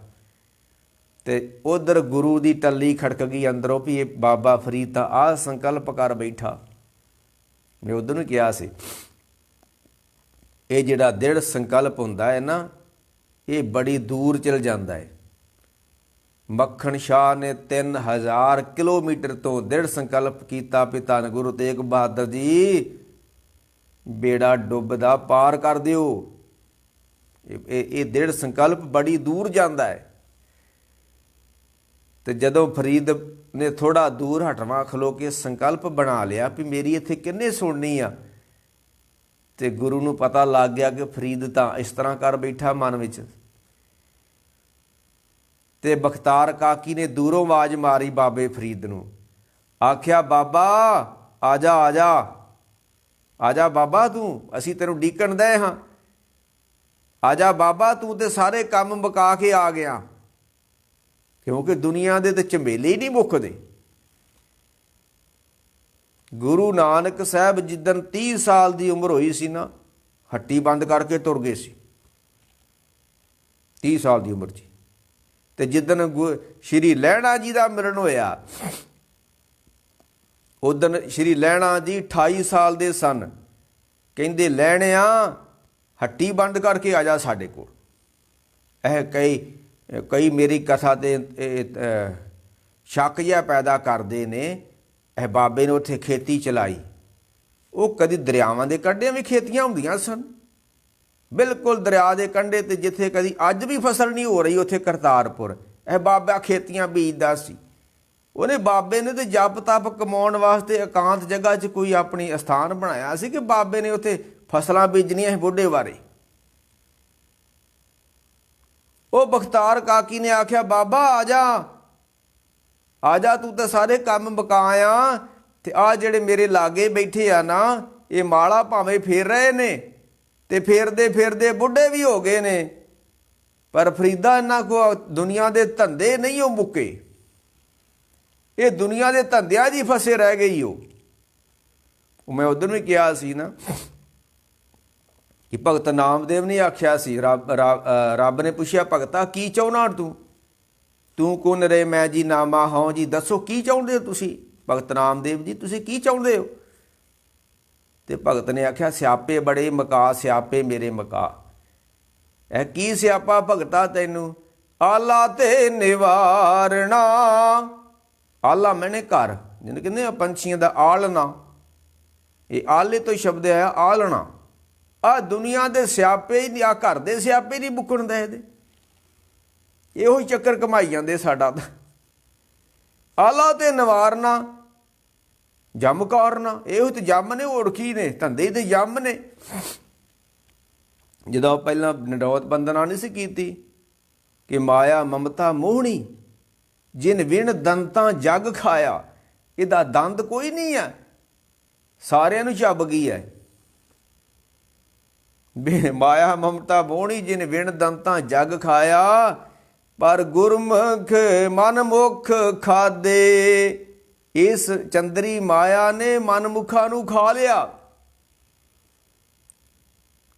ਤੇ ਉਧਰ ਗੁਰੂ ਦੀ ਟੱਲੀ ਖੜਕ ਗਈ ਅੰਦਰੋਂ ਵੀ ਇਹ ਬਾਬਾ ਫਰੀਦ ਤਾਂ ਆਹ ਸੰਕਲਪ ਕਰ ਬੈਠਾ। ਮੈਂ ਉਧਰ ਨੂੰ ਕਿਹਾ ਸੀ, ਇਹ ਜਿਹੜਾ ਦ੍ਰਿੜ ਸੰਕਲਪ ਹੁੰਦਾ ਹੈ ਨਾ, ਇਹ ਬੜੀ ਦੂਰ ਚਲ ਜਾਂਦਾ ਹੈ। ਮੱਖਣ ਸ਼ਾਹ ਨੇ 3000 ਕਿਲੋਮੀਟਰ ਤੋਂ ਦ੍ਰਿੜ ਸੰਕਲਪ ਕੀਤਾ ਵੀ ਧੰਨ ਗੁਰੂ ਤੇਗ ਬਹਾਦਰ ਜੀ ਬੇੜਾ ਡੁੱਬਦਾ ਪਾਰ ਕਰ ਦਿਓ। ਇਹ ਦ੍ਰਿੜ ਸੰਕਲਪ ਬੜੀ ਦੂਰ ਜਾਂਦਾ ਹੈ। ਤੇ ਜਦੋਂ ਫਰੀਦ ਨੇ ਥੋੜਾ ਦੂਰ ਹਟਵਾ ਖਲੋ ਕੇ ਸੰਕਲਪ ਬਣਾ ਲਿਆ ਵੀ ਮੇਰੀ ਇੱਥੇ ਕਿੰਨੇ ਸੁਣਨੀ ਆ, ਤੇ ਗੁਰੂ ਨੂੰ ਪਤਾ ਲੱਗ ਗਿਆ ਕਿ ਫਰੀਦ ਤਾਂ ਇਸ ਤਰ੍ਹਾਂ ਕਰ ਬੈਠਾ ਮਨ ਵਿੱਚ। ਤੇ ਬਖਤਾਰ ਕਾਕੀ ਨੇ ਦੂਰੋਂ ਆਵਾਜ਼ ਮਾਰੀ ਬਾਬੇ ਫਰੀਦ ਨੂੰ, ਆਖਿਆ ਬਾਬਾ ਆ ਜਾ ਆ ਜਾ ਆ ਜਾ ਬਾਬਾ, ਤੂੰ ਅਸੀਂ ਤੈਨੂੰ ਡੀਕਣ ਦੇ ਹਾਂ, ਆ ਜਾ ਬਾਬਾ, ਤੂੰ ਤੇ ਸਾਰੇ ਕੰਮ ਮੁਕਾ ਕੇ ਆ ਗਿਆ। ਕਿਉਂਕਿ ਦੁਨੀਆ ਦੇ ਤੇ ਝੰਬੇਲੇ ਹੀ ਨਹੀਂ ਮੁੱਕਦੇ। ਗੁਰੂ ਨਾਨਕ ਸਾਹਿਬ ਜਿੱਦਣ 30 ਸਾਲ ਦੀ ਉਮਰ ਹੋਈ ਸੀ ਨਾ, ਹੱਟੀ ਬੰਦ ਕਰਕੇ ਤੁਰ ਗਏ ਸੀ 30 ਸਾਲ ਦੀ ਉਮਰ 'ਚ। ਤੇ ਜਿੱਦਣ ਸ਼੍ਰੀ ਲਹਿਣਾ ਜੀ ਦਾ ਮਿਲਣ ਹੋਇਆ, ਉਦਣ ਸ਼੍ਰੀ ਲਹਿਣਾ ਜੀ 28 ਸਾਲ ਦੇ ਸਨ। ਕਹਿੰਦੇ ਲਹਿਣਿਆ ਹੱਟੀ ਬੰਦ ਕਰਕੇ ਆ ਜਾ ਸਾਡੇ ਕੋਲ। ਇਹ ਕਈ ਮੇਰੀ ਕਥਾ ਤੇ ਸ਼ੱਕ ਜਿਹਾ ਪੈਦਾ ਕਰਦੇ ਨੇ। ਇਹ ਬਾਬੇ ਨੇ ਉੱਥੇ ਖੇਤੀ ਚਲਾਈ, ਉਹ ਕਦੀ ਦਰਿਆਵਾਂ ਦੇ ਕੰਢਿਆਂ ਵੀ ਖੇਤੀਆਂ ਹੁੰਦੀਆਂ ਸਨ, ਬਿਲਕੁਲ ਦਰਿਆ ਦੇ ਕੰਢੇ ਤੇ, ਜਿੱਥੇ ਕਦੀ ਅੱਜ ਵੀ ਫਸਲ ਨਹੀਂ ਹੋ ਰਹੀ, ਉੱਥੇ ਕਰਤਾਰਪੁਰ ਇਹ ਬਾਬਾ ਖੇਤੀਆਂ ਬੀਜਦਾ ਸੀ। ਉਹਨੇ ਬਾਬੇ ਨੇ ਤੇ ਜਪ ਤਪ ਕਮਾਉਣ ਵਾਸਤੇ ਇਕਾਂਤ ਜਗ੍ਹਾ 'ਚ ਕੋਈ ਆਪਣੀ ਅਸਥਾਨ ਬਣਾਇਆ ਸੀ ਕਿ ਬਾਬੇ ਨੇ ਉੱਥੇ ਫਸਲਾਂ ਬੀਜਣੀਆਂ ਸੀ ਬੁੱਢੇ ਬਾਰੇ। ਉਹ ਬਖਤਾਰ ਕਾਕੀ ਨੇ ਆਖਿਆ ਬਾਬਾ ਆ ਜਾ ਆ ਜਾ, ਤੂੰ ਤਾਂ ਸਾਰੇ ਕੰਮ ਮੁਕਾਇਆ, ਤੇ ਆ ਜਿਹੜੇ ਮੇਰੇ ਲਾਗੇ ਬੈਠੇ ਆ ਨਾ, ਇਹ ਮਾਲਾ ਭਾਵੇਂ ਫੇਰ ਰਹੇ ਨੇ ਤੇ ਫੇਰਦੇ ਫੇਰਦੇ ਬੁੱਢੇ ਵੀ ਹੋ ਗਏ ਨੇ, ਪਰ ਫਰੀਦਾ ਇਹਨਾਂ ਕੋ ਦੁਨੀਆ ਦੇ ਧੰਦੇ ਨਹੀਂ ਉਹ ਮੁੱਕੇ। ਇਹ ਦੁਨੀਆ ਦੇ ਧੰਦਿਆਂ 'ਚ ਹੀ ਫਸੇ ਰਹਿ ਗਈ। ਉਹ ਮੈਂ ਉਧਰ ਵੀ ਕਿਹਾ ਸੀ ਨਾ ਕਿ ਭਗਤ ਨਾਮਦੇਵ ਨੇ ਆਖਿਆ ਸੀ, ਰੱਬ ਨੇ ਪੁੱਛਿਆ ਭਗਤਾ ਕੀ ਚਾਹੁੰਦਾ ਤੂੰ ਕੁਨ ਰੇ ਮੈਂ ਜੀ ਨਾਮਾ ਹਾਂ ਜੀ, ਦੱਸੋ ਕੀ ਚਾਹੁੰਦੇ ਹੋ ਤੁਸੀਂ ਭਗਤ ਨਾਮਦੇਵ ਜੀ, ਤੁਸੀਂ ਕੀ ਚਾਹੁੰਦੇ ਹੋ? ਤੇ ਭਗਤ ਨੇ ਆਖਿਆ ਸਿਆਪੇ ਬੜੇ ਮਕਾ ਸਿਆਪੇ ਮੇਰੇ ਮਕਾ। ਇਹ ਕੀ ਸਿਆਪਾ ਭਗਤਾ ਤੈਨੂੰ? ਆਲਾ ਤੇ ਨਿਵਾਰਨਾ। ਆਲਾ ਮੈਨੇ ਘਰ, ਜਿਹਨੂੰ ਕਹਿੰਦੇ ਆ ਪੰਛੀਆਂ ਦਾ ਆਲਣਾ, ਇਹ ਆਲੇ ਤੋਂ ਸ਼ਬਦ ਆਇਆ ਆਲਣਾ। ਆ ਦੁਨੀਆ ਦੇ ਸਿਆਪੇ ਹੀ, ਆ ਘਰ ਦੇ ਸਿਆਪੇ ਨਹੀਂ ਮੁੱਕਣ ਦੇ ਇਹਦੇ, ਇਹੋ ਹੀ ਚੱਕਰ ਕਮਾਈ ਜਾਂਦੇ ਸਾਡਾ ਤਾਂ। ਆਲਾ ਤੇ ਨਿਵਾਰਨਾ, ਜੰਮ ਕਾਰਨਾ, ਇਹੋ ਤੇ ਜੰਮ ਨੇ, ਓੜਖੀ ਨੇ, ਧੰਦੇ ਤੇ ਜੰਮ ਨੇ। ਜਦੋਂ ਪਹਿਲਾਂ ਨਡੋਤ ਬੰਦਨਾ ਨਹੀਂ ਸੀ ਕੀਤੀ ਕਿ ਮਾਇਆ ਮਮਤਾ ਮੋਹਣੀ, ਜਿਨ ਵਿਣ ਦੰਤਾਂ ਜੱਗ ਖਾਇਆ। ਇਹਦਾ ਦੰਦ ਕੋਈ ਨਹੀਂ ਹੈ, ਸਾਰਿਆਂ ਨੂੰ ਚੱਬ ਗਈ ਹੈ। ਮਾਇਆ ਮਮਤਾ ਮੋਹਣੀ, ਜਿਨ ਵਿਣ ਦੰਤਾਂ ਜੱਗ ਖਾਇਆ, ਪਰ ਗੁਰਮੁਖ ਮਨ ਮੁਖ ਖਾਦੇ। ਇਸ ਚੰਦਰੀ ਮਾਇਆ ਨੇ ਮਨਮੁਖਾਂ ਨੂੰ ਖਾ ਲਿਆ।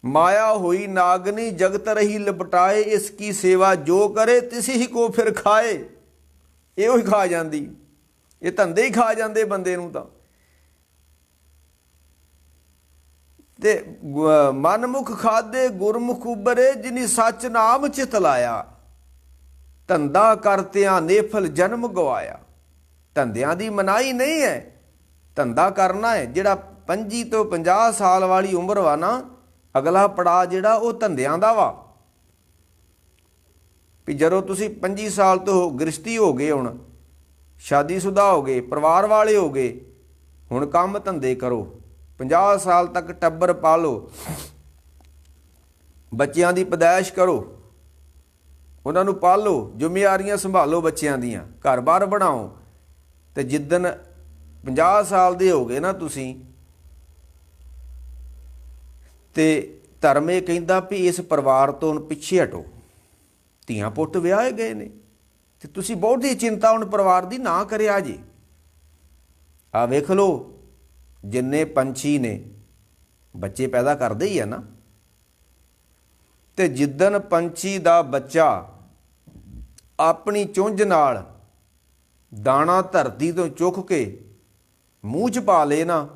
ਮਾਇਆ ਹੋਈ ਨਾਗਨੀ ਜਗਤ ਰਹੀ ਲਪਟਾਏ, ਇਸ ਕੀ ਸੇਵਾ ਜੋ ਕਰੇ ਤਿਸ ਹੀ ਕੋ ਫਿਰ ਖਾਏ। ਇਹੋ ਹੀ ਖਾ ਜਾਂਦੀ, ਇਹ ਧੰਦੇ ਹੀ ਖਾ ਜਾਂਦੇ ਬੰਦੇ ਨੂੰ ਤਾਂ। ਤੇ ਮਨਮੁਖ ਖਾਦੇ ਗੁਰਮੁਖ ਉਬਰੇ, ਜਿਨੀ ਸੱਚ ਨਾਮ ਚਿਤ ਲਾਇਆ। ਧੰਦਾ ਕਰਤਿਆਂ ਨੇਫਲ ਜਨਮ ਗਵਾਇਆ। ਧੰਦਿਆਂ ਦੀ ਮਨਾਹੀ ਨਹੀਂ ਹੈ, ਧੰਦਾ ਕਰਨਾ ਹੈ। ਜਿਹੜਾ 25 ਤੋਂ 50 ਸਾਲ ਵਾਲੀ ਉਮਰ ਵਾ ਨਾ, ਅਗਲਾ ਪੜਾਅ ਜਿਹੜਾ ਉਹ ਧੰਦਿਆਂ ਦਾ ਵਾ। ਵੀ ਜਦੋਂ ਤੁਸੀਂ 25 ਸਾਲ ਤੋਂ ਗ੍ਰਸਤੀ ਹੋ ਗਏ, ਹੁਣ ਸ਼ਾਦੀशुदा ਹੋ ਗਏ, ਪਰਿਵਾਰ ਵਾਲੇ ਹੋ ਗਏ, ਹੁਣ ਕੰਮ ਧੰਦੇ ਕਰੋ। 50 ਸਾਲ ਤੱਕ ਟੱਬਰ ਪਾਲੋ, ਬੱਚਿਆਂ ਦੀ ਪੈਦਾਇਸ਼ ਕਰੋ, ਉਹਨਾਂ ਨੂੰ ਪਾਲੋ, ਜ਼ਿੰਮੇਵਾਰੀਆਂ ਸੰਭਾਲੋ ਬੱਚਿਆਂ ਦੀਆਂ, ਘਰ-ਬਾਰ ਬਣਾਓ। ਤੇ ਜਿੱਦਣ 50 ਸਾਲ ਦੇ ਹੋ ਗਏ ਨਾ ਤੁਸੀਂ, ਤੇ ਧਰਮ ਇਹ ਕਹਿੰਦਾ ਵੀ ਇਸ ਪਰਿਵਾਰ ਤੋਂ ਹੁਣ ਪਿੱਛੇ ਹਟੋ। ਧੀਆਂ ਪੁੱਤ ਵਿਆਹੇ ਗਏ ਨੇ ਤੇ ਤੁਸੀਂ ਬਹੁਤੀ ਚਿੰਤਾ ਹੁਣ ਪਰਿਵਾਰ ਦੀ ਨਾ ਕਰਿਆ ਜੀ। ਆ ਵੇਖ ਲਓ, ਜਿੰਨੇ ਪੰਛੀ ਨੇ ਬੱਚੇ ਪੈਦਾ ਕਰਦੇ ਹੀ ਆ ਨਾ, ਤੇ ਜਿੱਦਣ ਪੰਛੀ ਦਾ ਬੱਚਾ ਆਪਣੀ ਚੁੰਝ ਨਾਲ ਦਾਣਾ ਧਰਤੀ ਤੋਂ ਚੁੱਕ ਕੇ ਮੂੰਹ 'ਚ ਪਾ ਲੇ ਨਾ,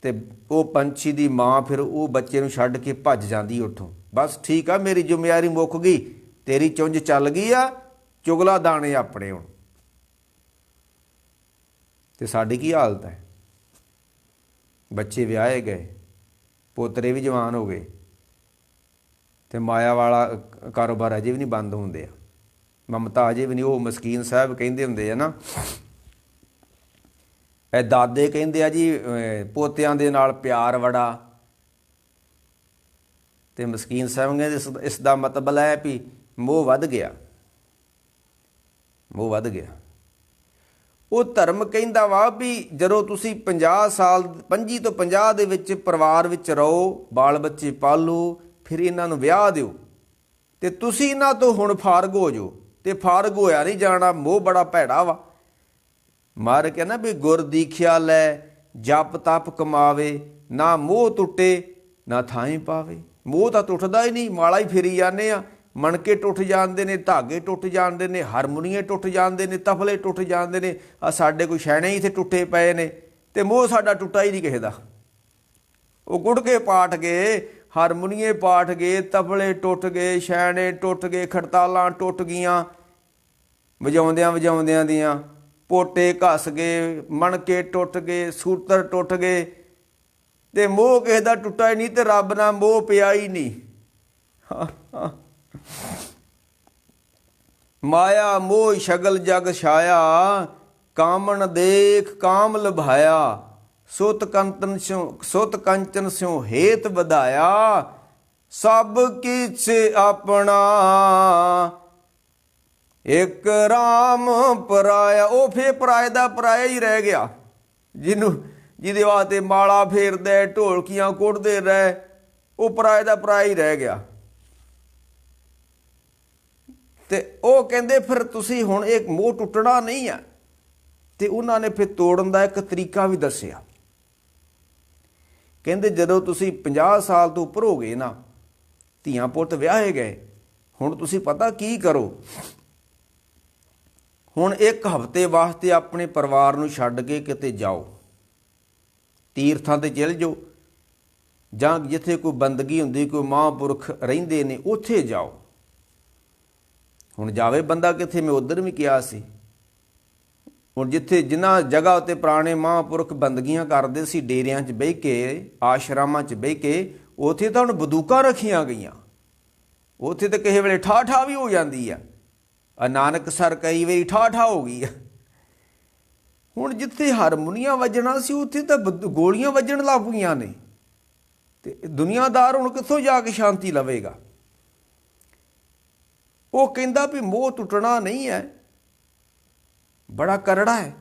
ਤੇ ਉਹ ਪੰਛੀ ਦੀ ਮਾਂ ਫਿਰ ਉਹ ਬੱਚੇ ਨੂੰ ਛੱਡ ਕੇ ਭੱਜ ਜਾਂਦੀ ਉੱਥੋਂ। ਬਸ ਠੀਕ ਆ, ਮੇਰੀ ਜ਼ਿੰਮੇਵਾਰੀ ਮੁੱਕ ਗਈ, ਤੇਰੀ ਚੁੰਝ ਚੱਲ ਗਈ ਆ, ਚੁਗਲਾ ਦਾਣੇ ਆਪਣੇ ਹੁਣ। ਤੇ ਸਾਡੀ ਕੀ ਹਾਲਤ ਹੈ? ਬੱਚੇ ਵਿਆਹੇ ਗਏ, ਪੋਤਰੇ ਵੀ ਜਵਾਨ ਹੋ ਗਏ, ਤੇ ਮਾਇਆ ਵਾਲਾ ਕਾਰੋਬਾਰ ਅਜੇ ਵੀ ਨਹੀਂ ਬੰਦ ਹੁੰਦੇ ਆ, ਮਮਤਾ ਅਜੇ ਵੀ ਨਹੀਂ। ਉਹ ਮਸਕੀਨ ਸਾਹਿਬ ਕਹਿੰਦੇ ਹੁੰਦੇ ਆ ਨਾ, ਇਹ ਦਾਦੇ ਕਹਿੰਦੇ ਆ ਜੀ ਪੋਤਿਆਂ ਦੇ ਨਾਲ ਪਿਆਰ ਬੜਾ, ਤੇ ਮਸਕੀਨ ਸਾਹਿਬ ਕਹਿੰਦੇ ਇਸ ਦਾ ਮਤਲਬ ਹੈ ਵੀ ਮੋਹ ਵੱਧ ਗਿਆ, ਮੋਹ ਵੱਧ ਗਿਆ। ਉਹ ਧਰਮ ਕਹਿੰਦਾ ਵਾ ਵੀ ਜਦੋਂ ਤੁਸੀਂ 50 ਸਾਲ 25 ਤੋਂ 50 ਦੇ ਵਿੱਚ ਪਰਿਵਾਰ ਵਿੱਚ ਰਹੋ, ਬਾਲ ਬੱਚੇ ਪਾਲੋ, ਫਿਰ ਇਹਨਾਂ ਨੂੰ ਵਿਆਹ ਦਿਓ, ਤੇ ਤੁਸੀਂ ਇਹਨਾਂ ਤੋਂ ਹੁਣ ਫਾਰਗ ਹੋ ਜਾਓ। ਤੇ ਫਾਰਗ ਹੋਇਆ ਨਹੀਂ ਜਾਣਾ, ਮੋਹ ਬੜਾ ਭੈੜਾ ਵਾ। ਮਾਰ ਕੇ ਨਾ ਵੀ ਗੁਰ ਦੀਖਿਆ ਲੈ, ਜਪ ਤਪ ਕਮਾਵੇ, ਨਾ ਮੋਹ ਟੁੱਟੇ ਨਾ ਥਾਂ ਪਾਵੇ। ਮੋਹ ਤਾਂ ਟੁੱਟਦਾ ਹੀ ਨਹੀਂ, ਮਾਲਾ ਹੀ ਫੇਰੀ ਜਾਂਦੇ ਆ। ਮਣਕੇ ਟੁੱਟ ਜਾਂਦੇ ਨੇ, ਧਾਗੇ ਟੁੱਟ ਜਾਂਦੇ ਨੇ, ਹਾਰਮੋਨੀਏ ਟੁੱਟ ਜਾਂਦੇ ਨੇ, ਤਬਲੇ ਟੁੱਟ ਜਾਂਦੇ ਨੇ। ਆ ਸਾਡੇ ਕੋਈ ਛੈਣੇ ਹੀ ਇੱਥੇ ਟੁੱਟੇ ਪਏ ਨੇ, ਤੇ ਮੋਹ ਸਾਡਾ ਟੁੱਟਾ ਹੀ ਨਹੀਂ ਕਿਸੇ ਦਾ। ਉਹ ਗੁੜਕੇ ਪਾਟ ਗਏ, ਹਾਰਮੋਨੀਏ ਪਾਟ ਗਏ, ਤਬਲੇ ਟੁੱਟ ਗਏ, ਛੈਣੇ ਟੁੱਟ ਗਏ, ਖੜਤਾਲਾਂ ਟੁੱਟ ਗਈਆਂ, ਵਜਾਉਂਦਿਆਂ ਵਜਾਉਂਦਿਆਂ ਦੀਆਂ ਪੋਟੇ ਘਸ ਗਏ, ਮਣਕੇ ਟੁੱਟ ਗਏ, ਸੂਤਰ ਟੁੱਟ ਗਏ, ਤੇ ਮੋਹ ਕਿਸੇ ਦਾ ਟੁੱਟਾ ਹੀ ਨਹੀਂ, ਤੇ ਰੱਬ ਨਾਲ ਮੋਹ ਪਿਆ ਹੀ ਨਹੀਂ। ਮਾਇਆ ਮੋਹ ਸ਼ਗਲ ਜਗ ਛਾਇਆ, ਕਾਮਣ ਦੇਖ ਕਾਮ ਲਭਾਇਆ, ਸੁਤ ਕੰਚਨ ਸਿਉ ਹੇਤ ਵਧਾਇਆ, ਸਭ ਕਿਛ ਆਪਣਾ ਇੱਕ ਰਾਮ ਪਰਾਇਆ। ਉਹ ਫੇਰ ਪਰਾਏ ਦਾ ਪਰਾਇਆ ਹੀ ਰਹਿ ਗਿਆ, ਜਿਹਦੇ ਵਾਸਤੇ ਮਾਲਾ ਫੇਰਦੇ, ਢੋਲਕੀਆਂ ਕੁੱਟਦੇ ਰਹੇ, ਉਹ ਪਰਾਏ ਦਾ ਪਰਾਇਆ ਹੀ ਰਹਿ ਗਿਆ। ਤੇ ਉਹ ਕਹਿੰਦੇ ਫਿਰ ਤੁਸੀਂ ਹੁਣ ਇਹ ਮੋਹ ਟੁੱਟਣਾ ਨਹੀਂ ਆ। ਤੇ ਉਹਨਾਂ ਨੇ ਫਿਰ ਤੋੜਨ ਦਾ ਇੱਕ ਤਰੀਕਾ ਵੀ ਦੱਸਿਆ। ਕਹਿੰਦੇ ਜਦੋਂ ਤੁਸੀਂ 50 ਸਾਲ ਤੋਂ ਉੱਪਰ ਹੋ ਗਏ ਨਾ, ਧੀਆਂ ਪੁੱਤ ਵਿਆਹੇ ਗਏ, ਹੁਣ ਤੁਸੀਂ ਪਤਾ ਕੀ ਕਰੋ, ਹੁਣ ਇੱਕ ਹਫ਼ਤੇ ਵਾਸਤੇ ਆਪਣੇ ਪਰਿਵਾਰ ਨੂੰ ਛੱਡ ਕੇ ਕਿਤੇ ਜਾਓ, ਤੀਰਥਾਂ 'ਤੇ ਚਲ ਜਾਓ, ਜਾਂ ਜਿੱਥੇ ਕੋਈ ਬੰਦਗੀ ਹੁੰਦੀ, ਕੋਈ ਮਹਾਂਪੁਰਖ ਰਹਿੰਦੇ ਨੇ, ਉੱਥੇ ਜਾਓ। ਹੁਣ ਜਾਵੇ ਬੰਦਾ ਕਿੱਥੇ? ਮੈਂ ਉੱਧਰ ਵੀ ਕਿਹਾ ਸੀ। ਹੁਣ ਜਿੱਥੇ ਜਿਨ੍ਹਾਂ ਜਗ੍ਹਾ ਉੱਤੇ ਪੁਰਾਣੇ ਮਹਾਂਪੁਰਖ ਬੰਦਗੀਆਂ ਕਰਦੇ ਸੀ, ਡੇਰਿਆਂ 'ਚ ਬਹਿ ਕੇ, ਆਸ਼ਰਮਾਂ 'ਚ ਬਹਿ ਕੇ, ਉੱਥੇ ਤਾਂ ਹੁਣ ਬੰਦੂਕਾਂ ਰੱਖੀਆਂ ਗਈਆਂ। ਉੱਥੇ ਤਾਂ ਕਿਸੇ ਵੇਲੇ ਠਾਠਾ ਵੀ ਹੋ ਜਾਂਦੀ ਆ। ਨਾਨਕਸਰ ਕਈ ਵਾਰੀ ਠਾਠਾ ਹੋ ਗਈ ਆ। ਹੁਣ ਜਿੱਥੇ ਹਾਰਮੋਨੀਆ ਵੱਜਣਾ ਸੀ, ਉੱਥੇ ਤਾਂ ਗੋਲੀਆਂ ਵੱਜਣ ਲੱਗ ਪਈਆਂ ਨੇ। ਤੇ ਦੁਨੀਆਦਾਰ ਹੁਣ ਕਿੱਥੋਂ ਜਾ ਕੇ ਸ਼ਾਂਤੀ ਲਵੇਗਾ? ਉਹ ਕਹਿੰਦਾ ਵੀ ਮੋਹ ਟੁੱਟਣਾ ਨਹੀਂ ਹੈ, ਬੜਾ ਕਰੜਾ ਹੈ।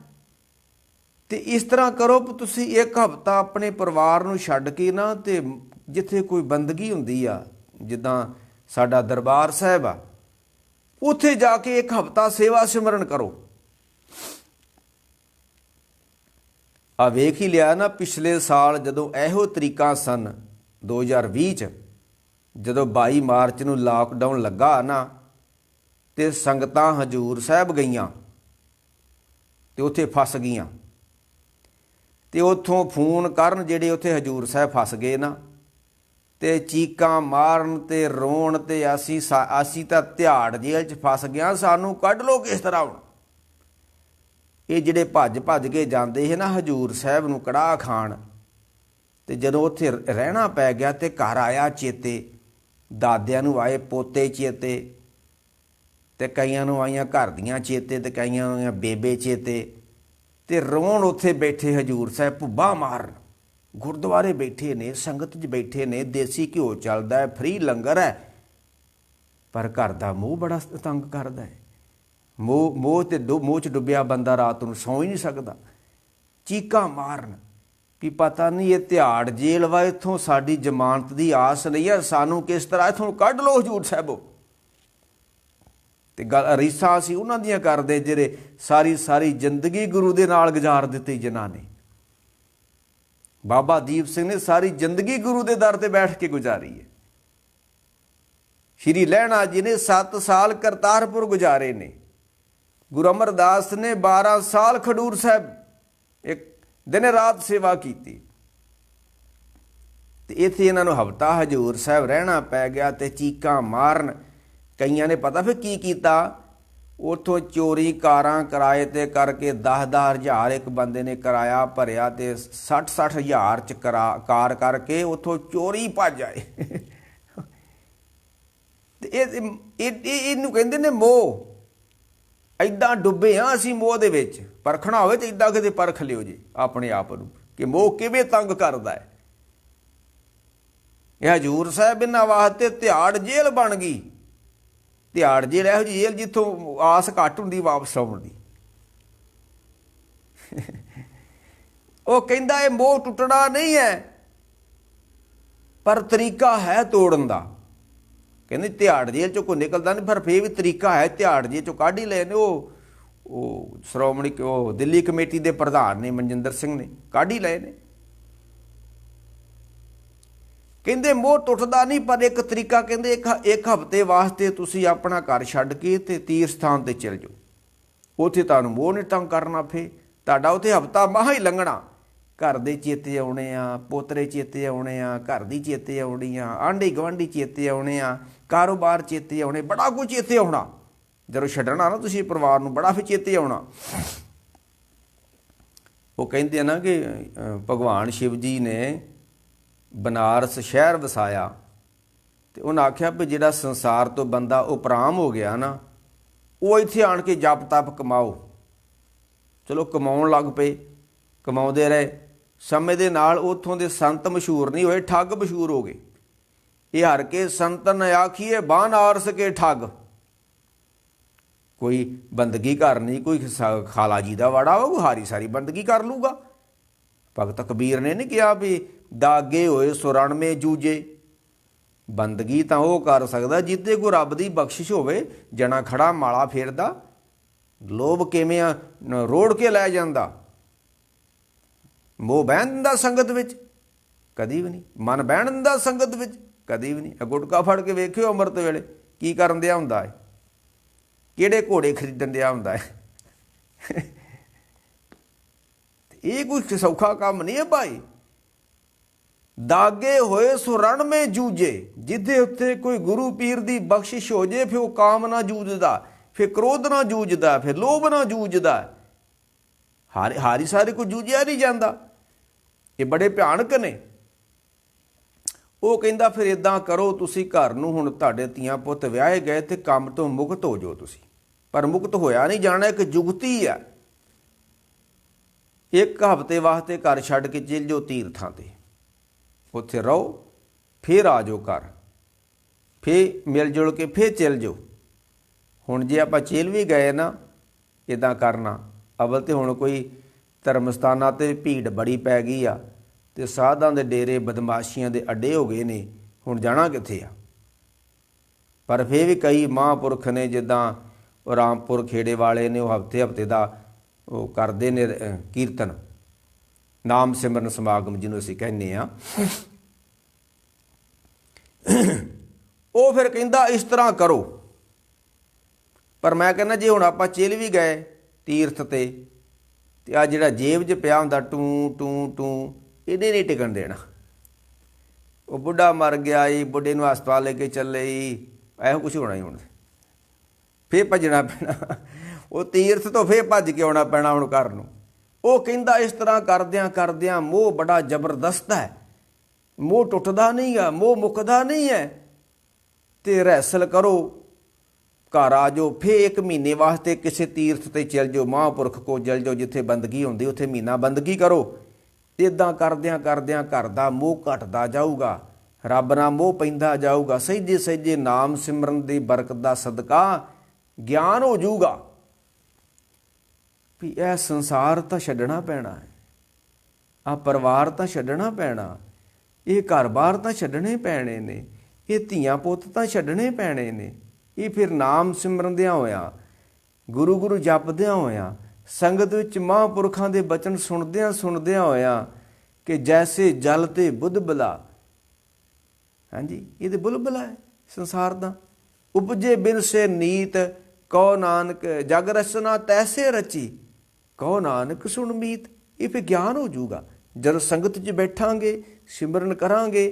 ਤੇ ਇਸ ਤਰ੍ਹਾਂ ਕਰੋ ਵੀ ਤੁਸੀਂ ਇੱਕ ਹਫ਼ਤਾ ਆਪਣੇ ਪਰਿਵਾਰ ਨੂੰ ਛੱਡ ਕੇ ਨਾ, ਤੇ ਜਿੱਥੇ ਕੋਈ ਬੰਦਗੀ ਹੁੰਦੀ ਆ, ਜਿੱਦਾਂ ਸਾਡਾ ਦਰਬਾਰ ਸਾਹਿਬ ਆ, ਉੱਥੇ ਜਾ ਕੇ ਇੱਕ ਹਫ਼ਤਾ ਸੇਵਾ ਸਿਮਰਨ ਕਰੋ। ਆ ਵੇਖ ਹੀ ਲਿਆ ਨਾ, ਪਿਛਲੇ ਸਾਲ ਜਦੋਂ ਇਹੋ ਤਰੀਕਾ ਸਨ 2020 'ਚ, ਜਦੋਂ 22 ਮਾਰਚ ਨੂੰ ਲਾਕਡਾਊਨ ਲੱਗਾ ਨਾ, ਤੇ ਸੰਗਤਾਂ ਹਜ਼ੂਰ ਸਾਹਿਬ ਗਈਆਂ ਤੇ ਉੱਥੇ ਫਸ ਗਈਆਂ। ਤੇ ਉੱਥੋਂ ਫੋਨ ਕਰਨ ਜਿਹੜੇ ਉੱਥੇ ਹਜ਼ੂਰ ਸਾਹਿਬ ਫਸ ਗਏ ਨਾ, ਤੇ ਚੀਕਾਂ ਮਾਰਨ ਤੇ ਰੋਣ, ਤੇ ਅਸੀਂ ਤਾਂ ਤਿਹਾੜ ਜੇਲ੍ਹ 'ਚ ਫਸ ਗਿਆ, ਸਾਨੂੰ ਕੱਢ ਲਓ ਕਿਸ ਤਰ੍ਹਾਂ। ਹੁਣ ਇਹ ਜਿਹੜੇ ਭੱਜ ਭੱਜ ਕੇ ਜਾਂਦੇ ਸੀ ਨਾ ਹਜ਼ੂਰ ਸਾਹਿਬ ਨੂੰ ਕੜਾਹ ਖਾਣ, ਤੇ ਜਦੋਂ ਉੱਥੇ ਰਹਿਣਾ ਪੈ ਗਿਆ ਤੇ ਘਰ ਆਇਆ ਚੇਤੇ, ਦਾਦਿਆਂ ਨੂੰ ਆਏ ਪੋਤੇ ਚੇਤੇ, ਤੇ ਕਈਆਂ ਨੂੰ ਆਈਆਂ ਘਰ ਦੀਆਂ ਚੇਤੇ, ਤੇ ਕਈਆਂ ਨੂੰ ਆਈਆਂ ਬੇਬੇ ਚੇਤੇ, ਤੇ ਰੋਣ ਉੱਥੇ ਬੈਠੇ ਹਜ਼ੂਰ ਸਾਹਿਬ, ਭੁੱਬਾ ਮਾਰਨ। ਗੁਰਦੁਆਰੇ ਬੈਠੇ ਨੇ, ਸੰਗਤ 'ਚ ਬੈਠੇ ਨੇ, ਦੇਸੀ ਘਿਓ ਚੱਲਦਾ ਹੈ, ਫਰੀ ਲੰਗਰ ਹੈ, ਪਰ ਘਰ ਦਾ ਮੋਹ ਬੜਾ ਤੰਗ ਕਰਦਾ ਹੈ। ਮੋਹ 'ਚ ਡੁੱਬਿਆ ਬੰਦਾ ਰਾਤ ਨੂੰ ਸੌਂ ਹੀ ਨਹੀਂ ਸਕਦਾ। ਚੀਕਾਂ ਮਾਰਨ ਕਿ ਪਤਾ ਨਹੀਂ ਇਹ ਤਿਹਾੜ ਜੇਲ੍ਹ ਵਾ, ਇੱਥੋਂ ਸਾਡੀ ਜ਼ਮਾਨਤ ਦੀ ਆਸ ਨਹੀਂ ਹੈ, ਸਾਨੂੰ ਕਿਸ ਤਰ੍ਹਾਂ ਇੱਥੋਂ ਕੱਢ ਲਓ ਹਜ਼ੂਰ ਸਾਹਿਬੋ। ਤੇ ਗੱਲ ਰੀਸਾਂ ਅਸੀਂ ਉਹਨਾਂ ਦੀਆਂ ਕਰਦੇ ਜਿਹੜੇ ਸਾਰੀ ਜ਼ਿੰਦਗੀ ਗੁਰੂ ਦੇ ਨਾਲ ਗੁਜ਼ਾਰ ਦਿੱਤੀ, ਜਿਨ੍ਹਾਂ ਨੇ, ਬਾਬਾ ਦੀਪ ਸਿੰਘ ਨੇ ਸਾਰੀ ਜ਼ਿੰਦਗੀ ਗੁਰੂ ਦੇ ਦਰ ਤੇ ਬੈਠ ਕੇ ਗੁਜ਼ਾਰੀ ਹੈ। ਸ਼੍ਰੀ ਲਹਿਣਾ ਜੀ ਨੇ 7 ਸਾਲ ਕਰਤਾਰਪੁਰ ਗੁਜ਼ਾਰੇ ਨੇ। ਗੁਰੂ ਅਮਰਦਾਸ ਨੇ 12 ਸਾਲ ਖਡੂਰ ਸਾਹਿਬ ਇੱਕ ਦਿਨ ਰਾਤ ਸੇਵਾ ਕੀਤੀ। ਤੇ ਇੱਥੇ ਇਹਨਾਂ ਨੂੰ ਹਫ਼ਤਾ ਹਜ਼ੂਰ ਸਾਹਿਬ ਰਹਿਣਾ ਪੈ ਗਿਆ ਤੇ ਚੀਕਾਂ ਮਾਰਨ। ਕਈਆਂ ਨੇ ਪਤਾ ਫਿਰ ਕੀ ਕੀਤਾ, ਉੱਥੋਂ ਚੋਰੀ ਕਾਰਾਂ ਕਿਰਾਏ 'ਤੇ ਕਰਕੇ 10-10 ਹਜ਼ਾਰ ਇੱਕ ਬੰਦੇ ਨੇ ਕਿਰਾਇਆ ਭਰਿਆ ਤੇ 60-60 ਹਜ਼ਾਰ 'ਚ ਕਾਰ ਕਰਕੇ ਉੱਥੋਂ ਚੋਰੀ ਭੱਜ ਆਏ। ਤੇ ਇਹਨੂੰ ਕਹਿੰਦੇ ਨੇ ਮੋਹ। ਐਦਾਂ ਡੁੱਬੇ ਹਾਂ ਅਸੀਂ ਮੋਹ ਦੇ ਵਿੱਚ। ਪਰਖਣਾ ਹੋਵੇ ਤਾਂ ਇੱਦਾਂ ਕਿਤੇ ਪਰਖ ਲਿਓ ਜੀ ਆਪਣੇ ਆਪ ਨੂੰ ਕਿ ਮੋਹ ਕਿਵੇਂ ਤੰਗ ਕਰਦਾ ਹੈ। ਇਹ ਹਜ਼ੂਰ ਸਾਹਿਬ ਇਹਨਾਂ ਵਾਸਤੇ ਤਿਹਾੜ ਜੇਲ੍ਹ ਬਣ ਗਈ। ਤਿਹਾੜ ਜੇਲ੍ਹ ਇਹੋ ਜਿਹੀ ਜੇਲ੍ਹ ਜਿੱਥੋਂ ਆਸ ਘੱਟ ਹੁੰਦੀ ਵਾਪਸ ਆਉਣ ਦੀ। ਉਹ ਕਹਿੰਦਾ ਇਹ ਮੋਹ ਟੁੱਟਣਾ ਨਹੀਂ ਹੈ, ਪਰ ਤਰੀਕਾ ਹੈ ਤੋੜਨ ਦਾ। ਕਹਿੰਦੇ ਤਿਹਾੜ ਜੇਲ੍ਹ ਚੋਂ ਕੋਈ ਨਿਕਲਦਾ ਨਹੀਂ, ਪਰ ਫੇਰ ਵੀ ਤਰੀਕਾ ਹੈ। ਤਿਹਾੜ ਜੇਲ੍ਹ ਚੋਂ ਕੱਢ ਹੀ ਲਏ ਨੇ। ਉਹ ਸ਼੍ਰੋਮਣੀ ਉਹ ਦਿੱਲੀ ਕਮੇਟੀ ਦੇ ਪ੍ਰਧਾਨ ਨੇ ਮਨਜਿੰਦਰ ਸਿੰਘ ਨੇ ਕੱਢ ਹੀ ਲਏ ਨੇ। ਕਹਿੰਦੇ ਮੋਹ ਟੁੱਟਦਾ ਨਹੀਂ, ਪਰ ਇੱਕ ਤਰੀਕਾ ਕਹਿੰਦੇ ਇੱਕ ਹਫ਼ਤੇ ਵਾਸਤੇ ਤੁਸੀਂ ਆਪਣਾ ਘਰ ਛੱਡ ਕੇ ਤੇ ਤੀਰਥ ਸਥਾਨ 'ਤੇ ਚਲ ਜਾਓ। ਉੱਥੇ ਤੁਹਾਨੂੰ ਮੋਹ ਨਹੀਂ ਤੰਗ ਕਰਨਾ। ਫੇ ਤੁਹਾਡਾ ਉੱਥੇ ਹਫ਼ਤਾ ਮਸਾਂ ਹੀ ਲੰਘਣਾ। ਘਰ ਦੇ ਚੇਤੇ ਆਉਣੇ ਆ, ਪੋਤਰੇ ਚੇਤੇ ਆਉਣੇ ਆ, ਘਰ ਦੀ ਚੇਤੇ ਆਉਣੀ ਆ, ਆਂਢੀ ਗੁਆਂਢੀ ਚੇਤੇ ਆਉਣੇ ਆ, ਕਾਰੋਬਾਰ ਚੇਤੇ ਆਉਣੇ, ਬੜਾ ਕੁਝ ਚੇਤੇ ਆਉਣਾ। ਜਦੋਂ ਛੱਡਣਾ ਨਾ ਤੁਸੀਂ ਪਰਿਵਾਰ ਨੂੰ, ਬੜਾ ਫਿਰ ਚੇਤੇ ਆਉਣਾ। ਉਹ ਕਹਿੰਦੇ ਆ ਨਾ ਕਿ ਭਗਵਾਨ ਸ਼ਿਵ ਜੀ ਨੇ ਬਨਾਰਸ ਸ਼ਹਿਰ ਵਸਾਇਆ ਤੇ ਉਹਨਾਂ ਆਖਿਆ ਵੀ ਜਿਹੜਾ ਸੰਸਾਰ ਤੋਂ ਬੰਦਾ ਉਪਰਾਮ ਹੋ ਗਿਆ ਨਾ, ਉਹ ਇੱਥੇ ਆਣ ਕੇ ਜਪ ਤਪ ਕਮਾਓ। ਚਲੋ ਕਮਾਉਣ ਲੱਗ ਪਏ, ਕਮਾਉਂਦੇ ਰਹੇ। ਸਮੇਂ ਦੇ ਨਾਲ ਉੱਥੋਂ ਦੇ ਸੰਤ ਮਸ਼ਹੂਰ ਨਹੀਂ ਹੋਏ, ਠੱਗ ਮਸ਼ਹੂਰ ਹੋ ਗਏ। ਇਹ ਹਰ ਕੇ ਸੰਤਨ ਆਖੀਏ ਬਾਨਾਰਸ ਕੇ ਠੱਗ। ਕੋਈ ਬੰਦਗੀ ਕਰਨੀ, ਕੋਈ ਖਾਲਾ ਜੀ ਦਾ ਵਾੜਾ ਉਹ ਹਾਰੀ ਸਾਰੀ ਬੰਦਗੀ ਕਰ ਲੂਗਾ। ਭਗਤ ਕਬੀਰ ਨੇ ਨਹੀਂ ਕਿਹਾ ਵੀ ਦਾਗੇ ਹੋਏ ਸੁਰਣਵੇਂ ਜੂਝੇ। ਬੰਦਗੀ ਤਾਂ ਉਹ ਕਰ ਸਕਦਾ ਜਿੱਤੇ ਕੋਈ ਰੱਬ ਦੀ ਬਖਸ਼ਿਸ਼ ਹੋਵੇ। ਜਣਾ ਖੜਾ ਮਾਲਾ ਫੇਰਦਾ, ਲੋਭ ਕਿਵੇਂ ਰੋੜ ਕੇ ਲੈ ਜਾਂਦਾ। ਮੋਹ ਬਹਿਣ ਦਿੰਦਾ ਸੰਗਤ ਵਿੱਚ? ਕਦੀ ਵੀ ਨਹੀਂ। ਮਨ ਬਹਿਣ ਦਿੰਦਾ ਸੰਗਤ ਵਿੱਚ? ਕਦੀ ਵੀ ਨਹੀਂ। ਗੁਟਕਾ ਫੜ ਕੇ ਵੇਖਿਓ ਅੰਮ੍ਰਿਤ ਵੇਲੇ ਕੀ ਕਰਨ ਦਿਆ ਹੁੰਦਾ ਹੈ, ਕਿਹੜੇ ਘੋੜੇ ਖਰੀਦਣ ਦਿਆ ਹੁੰਦਾ ਹੈ। ਇਹ ਕੋਈ ਸੌਖਾ ਕੰਮ ਨਹੀਂ ਹੈ ਭਾਈ। ਦਾਗੇ ਹੋਏ ਸੁਰਣਵੇਂ ਜੂਝੇ, ਜਿੱਦੇ ਉੱਤੇ ਕੋਈ ਗੁਰੂ ਪੀਰ ਦੀ ਬਖਸ਼ਿਸ਼ ਹੋ ਜੇ, ਫਿਰ ਉਹ ਕਾਮ ਨਾ ਜੂਝਦਾ, ਫਿਰ ਕ੍ਰੋਧ ਨਾ ਜੂਝਦਾ, ਫਿਰ ਲੋਭ ਨਾ ਜੂਝਦਾ। ਹਾਰੀ ਸਾਰੇ ਕੋਈ ਜੂਝਿਆ ਨਹੀਂ ਜਾਂਦਾ। ਇਹ ਬੜੇ ਭਿਆਨਕ ਨੇ। ਉਹ ਕਹਿੰਦਾ ਫਿਰ ਇਦਾਂ ਕਰੋ, ਤੁਸੀਂ ਘਰ ਨੂੰ ਹੁਣ ਤੁਹਾਡੇ ਧੀਆਂ ਪੁੱਤ ਵਿਆਹੇ ਗਏ ਤੇ ਕੰਮ ਤੋਂ ਮੁਕਤ ਹੋ ਜਾਓ ਤੁਸੀਂ। ਪਰ ਮੁਕਤ ਹੋਇਆ ਨਹੀਂ ਜਾਣਾ, ਇੱਕ ਜੁਗਤੀ ਆ। ਇੱਕ ਹਫ਼ਤੇ ਵਾਸਤੇ ਘਰ ਛੱਡ ਕੇ ਚਲ ਜਾਓ ਤੀਰਥਾਂ 'ਤੇ, ਉੱਥੇ ਰਹੋ, ਫਿਰ ਆ ਜਾਓ ਘਰ, ਫਿਰ ਮਿਲ ਜੁਲ ਕੇ ਫਿਰ ਚਲ ਜਾਓ। ਹੁਣ ਜੇ ਆਪਾਂ ਚੇਲ ਵੀ ਗਏ ਨਾ ਇੱਦਾਂ ਕਰਨਾ, ਅਵਲ ਤੇ ਹੁਣ ਕੋਈ ਧਰਮ ਸਥਾਨਾਂ 'ਤੇ ਭੀੜ ਬੜੀ ਪੈ ਗਈ ਆ ਤੇ ਸਾਧਾਂ ਦੇ ਡੇਰੇ ਬਦਮਾਸ਼ੀਆਂ ਦੇ ਅੱਡੇ ਹੋ ਗਏ ਨੇ। ਹੁਣ ਜਾਣਾ ਕਿੱਥੇ ਆ? ਪਰ ਫਿਰ ਵੀ ਕਈ ਮਹਾਂਪੁਰਖ ਨੇ, ਜਿੱਦਾਂ ਉਹ ਰਾਮਪੁਰ ਖੇੜੇ ਵਾਲੇ ਨੇ, ਉਹ ਹਫ਼ਤੇ ਦਾ ਉਹ ਕਰਦੇ ਨੇ ਕੀਰਤਨ, ਨਾਮ ਸਿਮਰਨ ਸਮਾਗਮ ਜਿਹਨੂੰ ਅਸੀਂ ਕਹਿੰਦੇ ਹਾਂ। ਉਹ ਫਿਰ ਕਹਿੰਦਾ ਇਸ ਤਰ੍ਹਾਂ ਕਰੋ। ਪਰ ਮੈਂ ਕਹਿੰਦਾ ਜੇ ਹੁਣ ਆਪਾਂ ਚਿਲ ਵੀ ਗਏ ਤੀਰਥ 'ਤੇ ਤੇ ਆ ਜਿਹੜਾ ਜੇਬ 'ਚ ਪਿਆ ਹੁੰਦਾ ਟੂੰ ਟੂੰ ਟੂੰ, ਇਹਨੇ ਨਹੀਂ ਟਿਕਣ ਦੇਣਾ। ਉਹ ਬੁੱਢਾ ਮਰ ਗਿਆ ਜੀ, ਬੁੱਢੇ ਨੂੰ ਹਸਪਤਾਲ ਲੈ ਕੇ ਚੱਲੇ ਜੀ, ਇਹੋ ਕੁਛ ਹੋਣਾ ਹੀ ਹੁਣ। ਫੇਰ ਭੱਜਣਾ ਪੈਣਾ, ਉਹ ਤੀਰਥ ਤੋਂ ਫੇਰ ਭੱਜ ਕੇ ਆਉਣਾ ਪੈਣਾ ਹੁਣ ਘਰ ਨੂੰ। ਉਹ ਕਹਿੰਦਾ ਇਸ ਤਰ੍ਹਾਂ ਕਰਦਿਆਂ ਕਰਦਿਆਂ ਮੋਹ ਬੜਾ ਜ਼ਬਰਦਸਤ ਹੈ। ਮੋਹ ਟੁੱਟਦਾ ਨਹੀਂ ਗਾ, ਮੋਹ ਮੁੱਕਦਾ ਨਹੀਂ ਹੈ। ਤੇ ਰਹਿਸਲ ਕਰੋ, ਘਰ ਆ ਜਾਓ, ਫੇਰ 1 ਮਹੀਨੇ ਵਾਸਤੇ ਕਿਸੇ ਤੀਰਥ 'ਤੇ ਚਲ ਜਾਓ, ਮਹਾਂਪੁਰਖ ਕੋਲ ਚਲ ਜਾਓ ਜਿੱਥੇ ਬੰਦਗੀ ਹੁੰਦੀ, ਉੱਥੇ ਮਹੀਨਾ ਬੰਦਗੀ ਕਰੋ। ਇੱਦਾਂ ਕਰਦਿਆਂ ਕਰਦਿਆਂ ਘਰ ਦਾ ਮੋਹ ਘਟਦਾ ਜਾਊਗਾ, ਰੱਬ ਨਾਲ ਮੋਹ ਪੈਂਦਾ ਜਾਊਗਾ। ਸਹਿਜੇ ਸਹਿਜੇ ਨਾਮ ਸਿਮਰਨ ਦੀ ਬਰਕਤ ਦਾ ਸਦਕਾ ਗਿਆਨ ਹੋ ਜਾਊਗਾ ਵੀ ਇਹ ਸੰਸਾਰ ਤਾਂ ਛੱਡਣਾ ਪੈਣਾ ਹੈ, ਆਹ ਪਰਿਵਾਰ ਤਾਂ ਛੱਡਣਾ ਪੈਣਾ, ਇਹ ਘਰ-ਬਾਰ ਤਾਂ ਛੱਡਣੇ ਪੈਣੇ ਨੇ, ਇਹ ਧੀਆਂ ਪੁੱਤ ਤਾਂ ਛੱਡਣੇ ਪੈਣੇ ਨੇ। ਇਹ ਫਿਰ ਨਾਮ ਸਿਮਰਨਦਿਆਂ ਹੋਇਆਂ, ਗੁਰੂ ਗੁਰੂ ਜਪਦਿਆਂ ਹੋਇਆਂ, ਸੰਗਤ ਵਿੱਚ ਮਹਾਂਪੁਰਖਾਂ ਦੇ ਬਚਨ ਸੁਣਦਿਆਂ ਹੋਇਆਂ ਕਿ ਜੈਸੇ ਜਲ ਤੇ ਬੁੱਧਬਲਾ। ਹਾਂਜੀ, ਇਹ ਤਾਂ ਬੁਲਬੁਲਾ ਹੈ ਸੰਸਾਰ ਦਾ। ਉਪਜੇ ਬਿਨ ਸੇ ਨੀਤ, ਕਹੋ ਨਾਨਕ ਜਗ ਰਚਨਾ ਤੈਸੇ ਰਚੀ, ਕਹੋ ਨਾਨਕ ਸੁਣ ਮੀਤ। ਇਹ ਫਿਰ ਗਿਆਨ ਹੋ ਜਾਊਗਾ। ਜਦੋਂ ਸੰਗਤ 'ਚ ਬੈਠਾਂਗੇ ਸਿਮਰਨ ਕਰਾਂਗੇ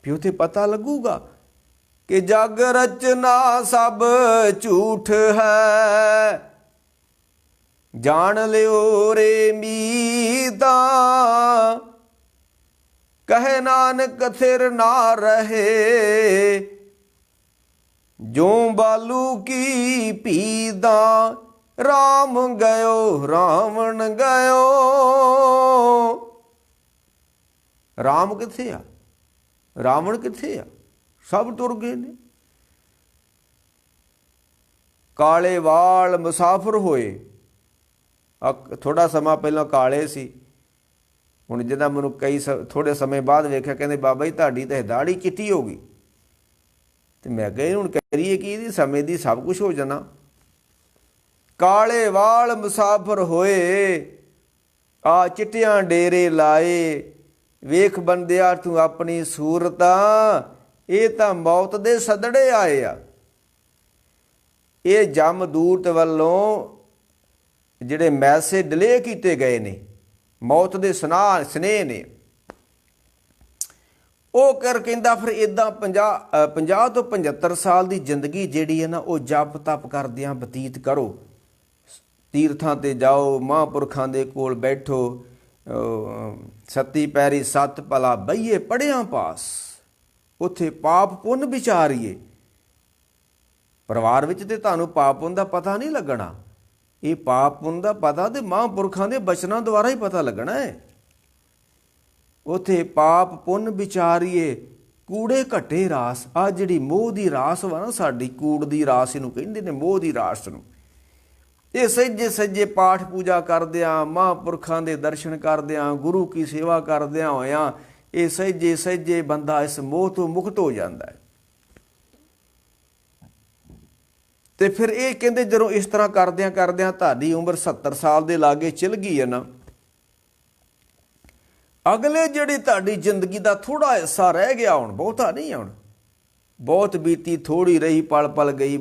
ਵੀ ਉੱਥੇ ਪਤਾ ਲੱਗੂਗਾ ਕਿ ਜਗ ਰਚਨਾ ਸਭ ਝੂਠ ਹੈ। ਜਾਣ ਲਿਓ ਰੇ ਮੀਤਾ, ਕਹੇ ਨਾਨਕ ਥਿਰ ਨਾ ਰਹੇ। ਜੋ ਬਾਲੂ ਕੀ ਪੀਦਾ, ਰਾਮ ਗਇਓ ਰਾਵਣ ਗਇਓ। ਰਾਮ ਕਿੱਥੇ ਆ, ਰਾਵਣ ਕਿੱਥੇ ਆ? ਸਭ ਤੁਰ ਗਏ ਨੇ। ਕਾਲੇ ਵਾਲ ਮੁਸਾਫਰ ਹੋਏ। ਥੋੜਾ ਸਮਾਂ ਪਹਿਲਾਂ ਕਾਲੇ ਸੀ, ਹੁਣ ਜਿਹਦਾ ਮੈਨੂੰ ਥੋੜੇ ਸਮੇਂ ਬਾਅਦ ਵੇਖਿਆ, ਕਹਿੰਦੇ ਬਾਬਾ ਜੀ ਤੁਹਾਡੀ ਤਾਂ ਦਾੜੀ ਚਿੱਟੀ ਹੋ ਗਈ। ਤੇ ਮੈਂ ਕਿਹਾ ਹੁਣ ਕਰੀਏ ਕਿ ਇਹਦੀ ਸਮੇਂ ਦੀ ਸਭ ਕੁਝ ਹੋ ਜਾਣਾ। ਕਾਲੇ ਵਾਲ ਮੁਸਾਫਰ ਹੋਏ, ਆ ਚਿੱਟਿਆਂ ਡੇਰੇ ਲਾਏ। ਵੇਖ ਬੰਦਿਆ ਤੂੰ ਆਪਣੀ ਸੂਰਤਾਂ, ਇਹ ਤਾਂ ਮੌਤ ਦੇ ਸਦੜੇ ਆਏ ਆ। ਇਹ ਜਮਦੂਤ ਵੱਲੋਂ ਜਿਹੜੇ ਮੈਸੇਜ ਡਿਲੇ ਕੀਤੇ ਗਏ ਨੇ, ਮੌਤ ਦੇ ਸਨੇਹ ਨੇ। ਉਹ ਕਹਿੰਦਾ ਫਿਰ ਇੱਦਾਂ 50 ਤੋਂ 75 ਸਾਲ ਦੀ ਜ਼ਿੰਦਗੀ ਜਿਹੜੀ ਹੈ ਨਾ, ਉਹ ਜਪ ਤਪ ਕਰਦਿਆਂ ਬਤੀਤ ਕਰੋ। ਤੀਰਥਾਂ 'ਤੇ ਜਾਓ, ਮਹਾਂਪੁਰਖਾਂ ਦੇ ਕੋਲ ਬੈਠੋ, ਸੱਤੀ ਪੈਰੀ ਸੱਤ ਭਲਾ ਬਈਏ ਪੜ੍ਹਿਆਂ ਪਾਸ। ਉੱਥੇ ਪਾਪ ਪੁੰਨ ਵਿਚਾਰੀਏ। ਪਰਿਵਾਰ ਵਿੱਚ ਤੇ ਤੁਹਾਨੂੰ ਪਾਪ ਪੁੰਨ ਦਾ ਪਤਾ ਨਹੀਂ ਲੱਗਣਾ। ਇਹ ਪਾਪ ਪੁੰਨ ਦਾ ਪਤਾ ਤੇ ਮਹਾਂਪੁਰਖਾਂ ਦੇ ਬਚਨਾਂ ਦੁਆਰਾ ਹੀ ਪਤਾ ਲੱਗਣਾ ਹੈ। ਉੱਥੇ ਪਾਪ ਪੁੰਨ ਵਿਚਾਰੀਏ, ਕੂੜੇ ਘੱਟੇ ਰਾਸ। ਆ ਜਿਹੜੀ ਮੋਹ ਦੀ ਰਾਸ ਵਾ ਨਾ ਸਾਡੀ, ਕੂੜ ਦੀ ਰਾਸ ਇਹਨੂੰ ਕਹਿੰਦੇ ਨੇ, ਮੋਹ ਦੀ ਰਾਸ ਨੂੰ। ਇਹ ਸੱਜੇ ਸੱਜੇ ਪਾਠ ਪੂਜਾ ਕਰਦਿਆਂ, ਮਹਾਂਪੁਰਖਾਂ ਦੇ ਦਰਸ਼ਨ ਕਰਦਿਆਂ, ਗੁਰੂ ਕੀ ਸੇਵਾ ਕਰਦਿਆਂ ਹੋਇਆਂ, ਇਹ ਸਹਿਜੇ ਸਹਿਜੇ ਬੰਦਾ ਇਸ ਮੋਹ ਤੋਂ ਮੁਕਤ ਹੋ ਜਾਂਦਾ ਹੈ। ਤੇ ਫਿਰ ਇਹ ਕਹਿੰਦੇ ਜਦੋਂ ਇਸ ਤਰ੍ਹਾਂ ਕਰਦਿਆਂ ਕਰਦਿਆਂ ਤੁਹਾਡੀ ਉਮਰ 70 ਸਾਲ ਦੇ ਲਾਗੇ ਚਲ ਗਈ ਹੈ ਨਾ, ਅਗਲੇ ਜਿਹੜੀ ਤੁਹਾਡੀ ਜ਼ਿੰਦਗੀ ਦਾ ਥੋੜਾ ਹਿੱਸਾ ਰਹਿ ਗਿਆ, ਹੁਣ ਬਹੁਤਾ ਨਹੀਂ, ਹੁਣ ਬਹੁਤ ਬੀਤੀ ਥੋੜੀ ਰਹੀ, ਪਲ ਪਲ ਗਈ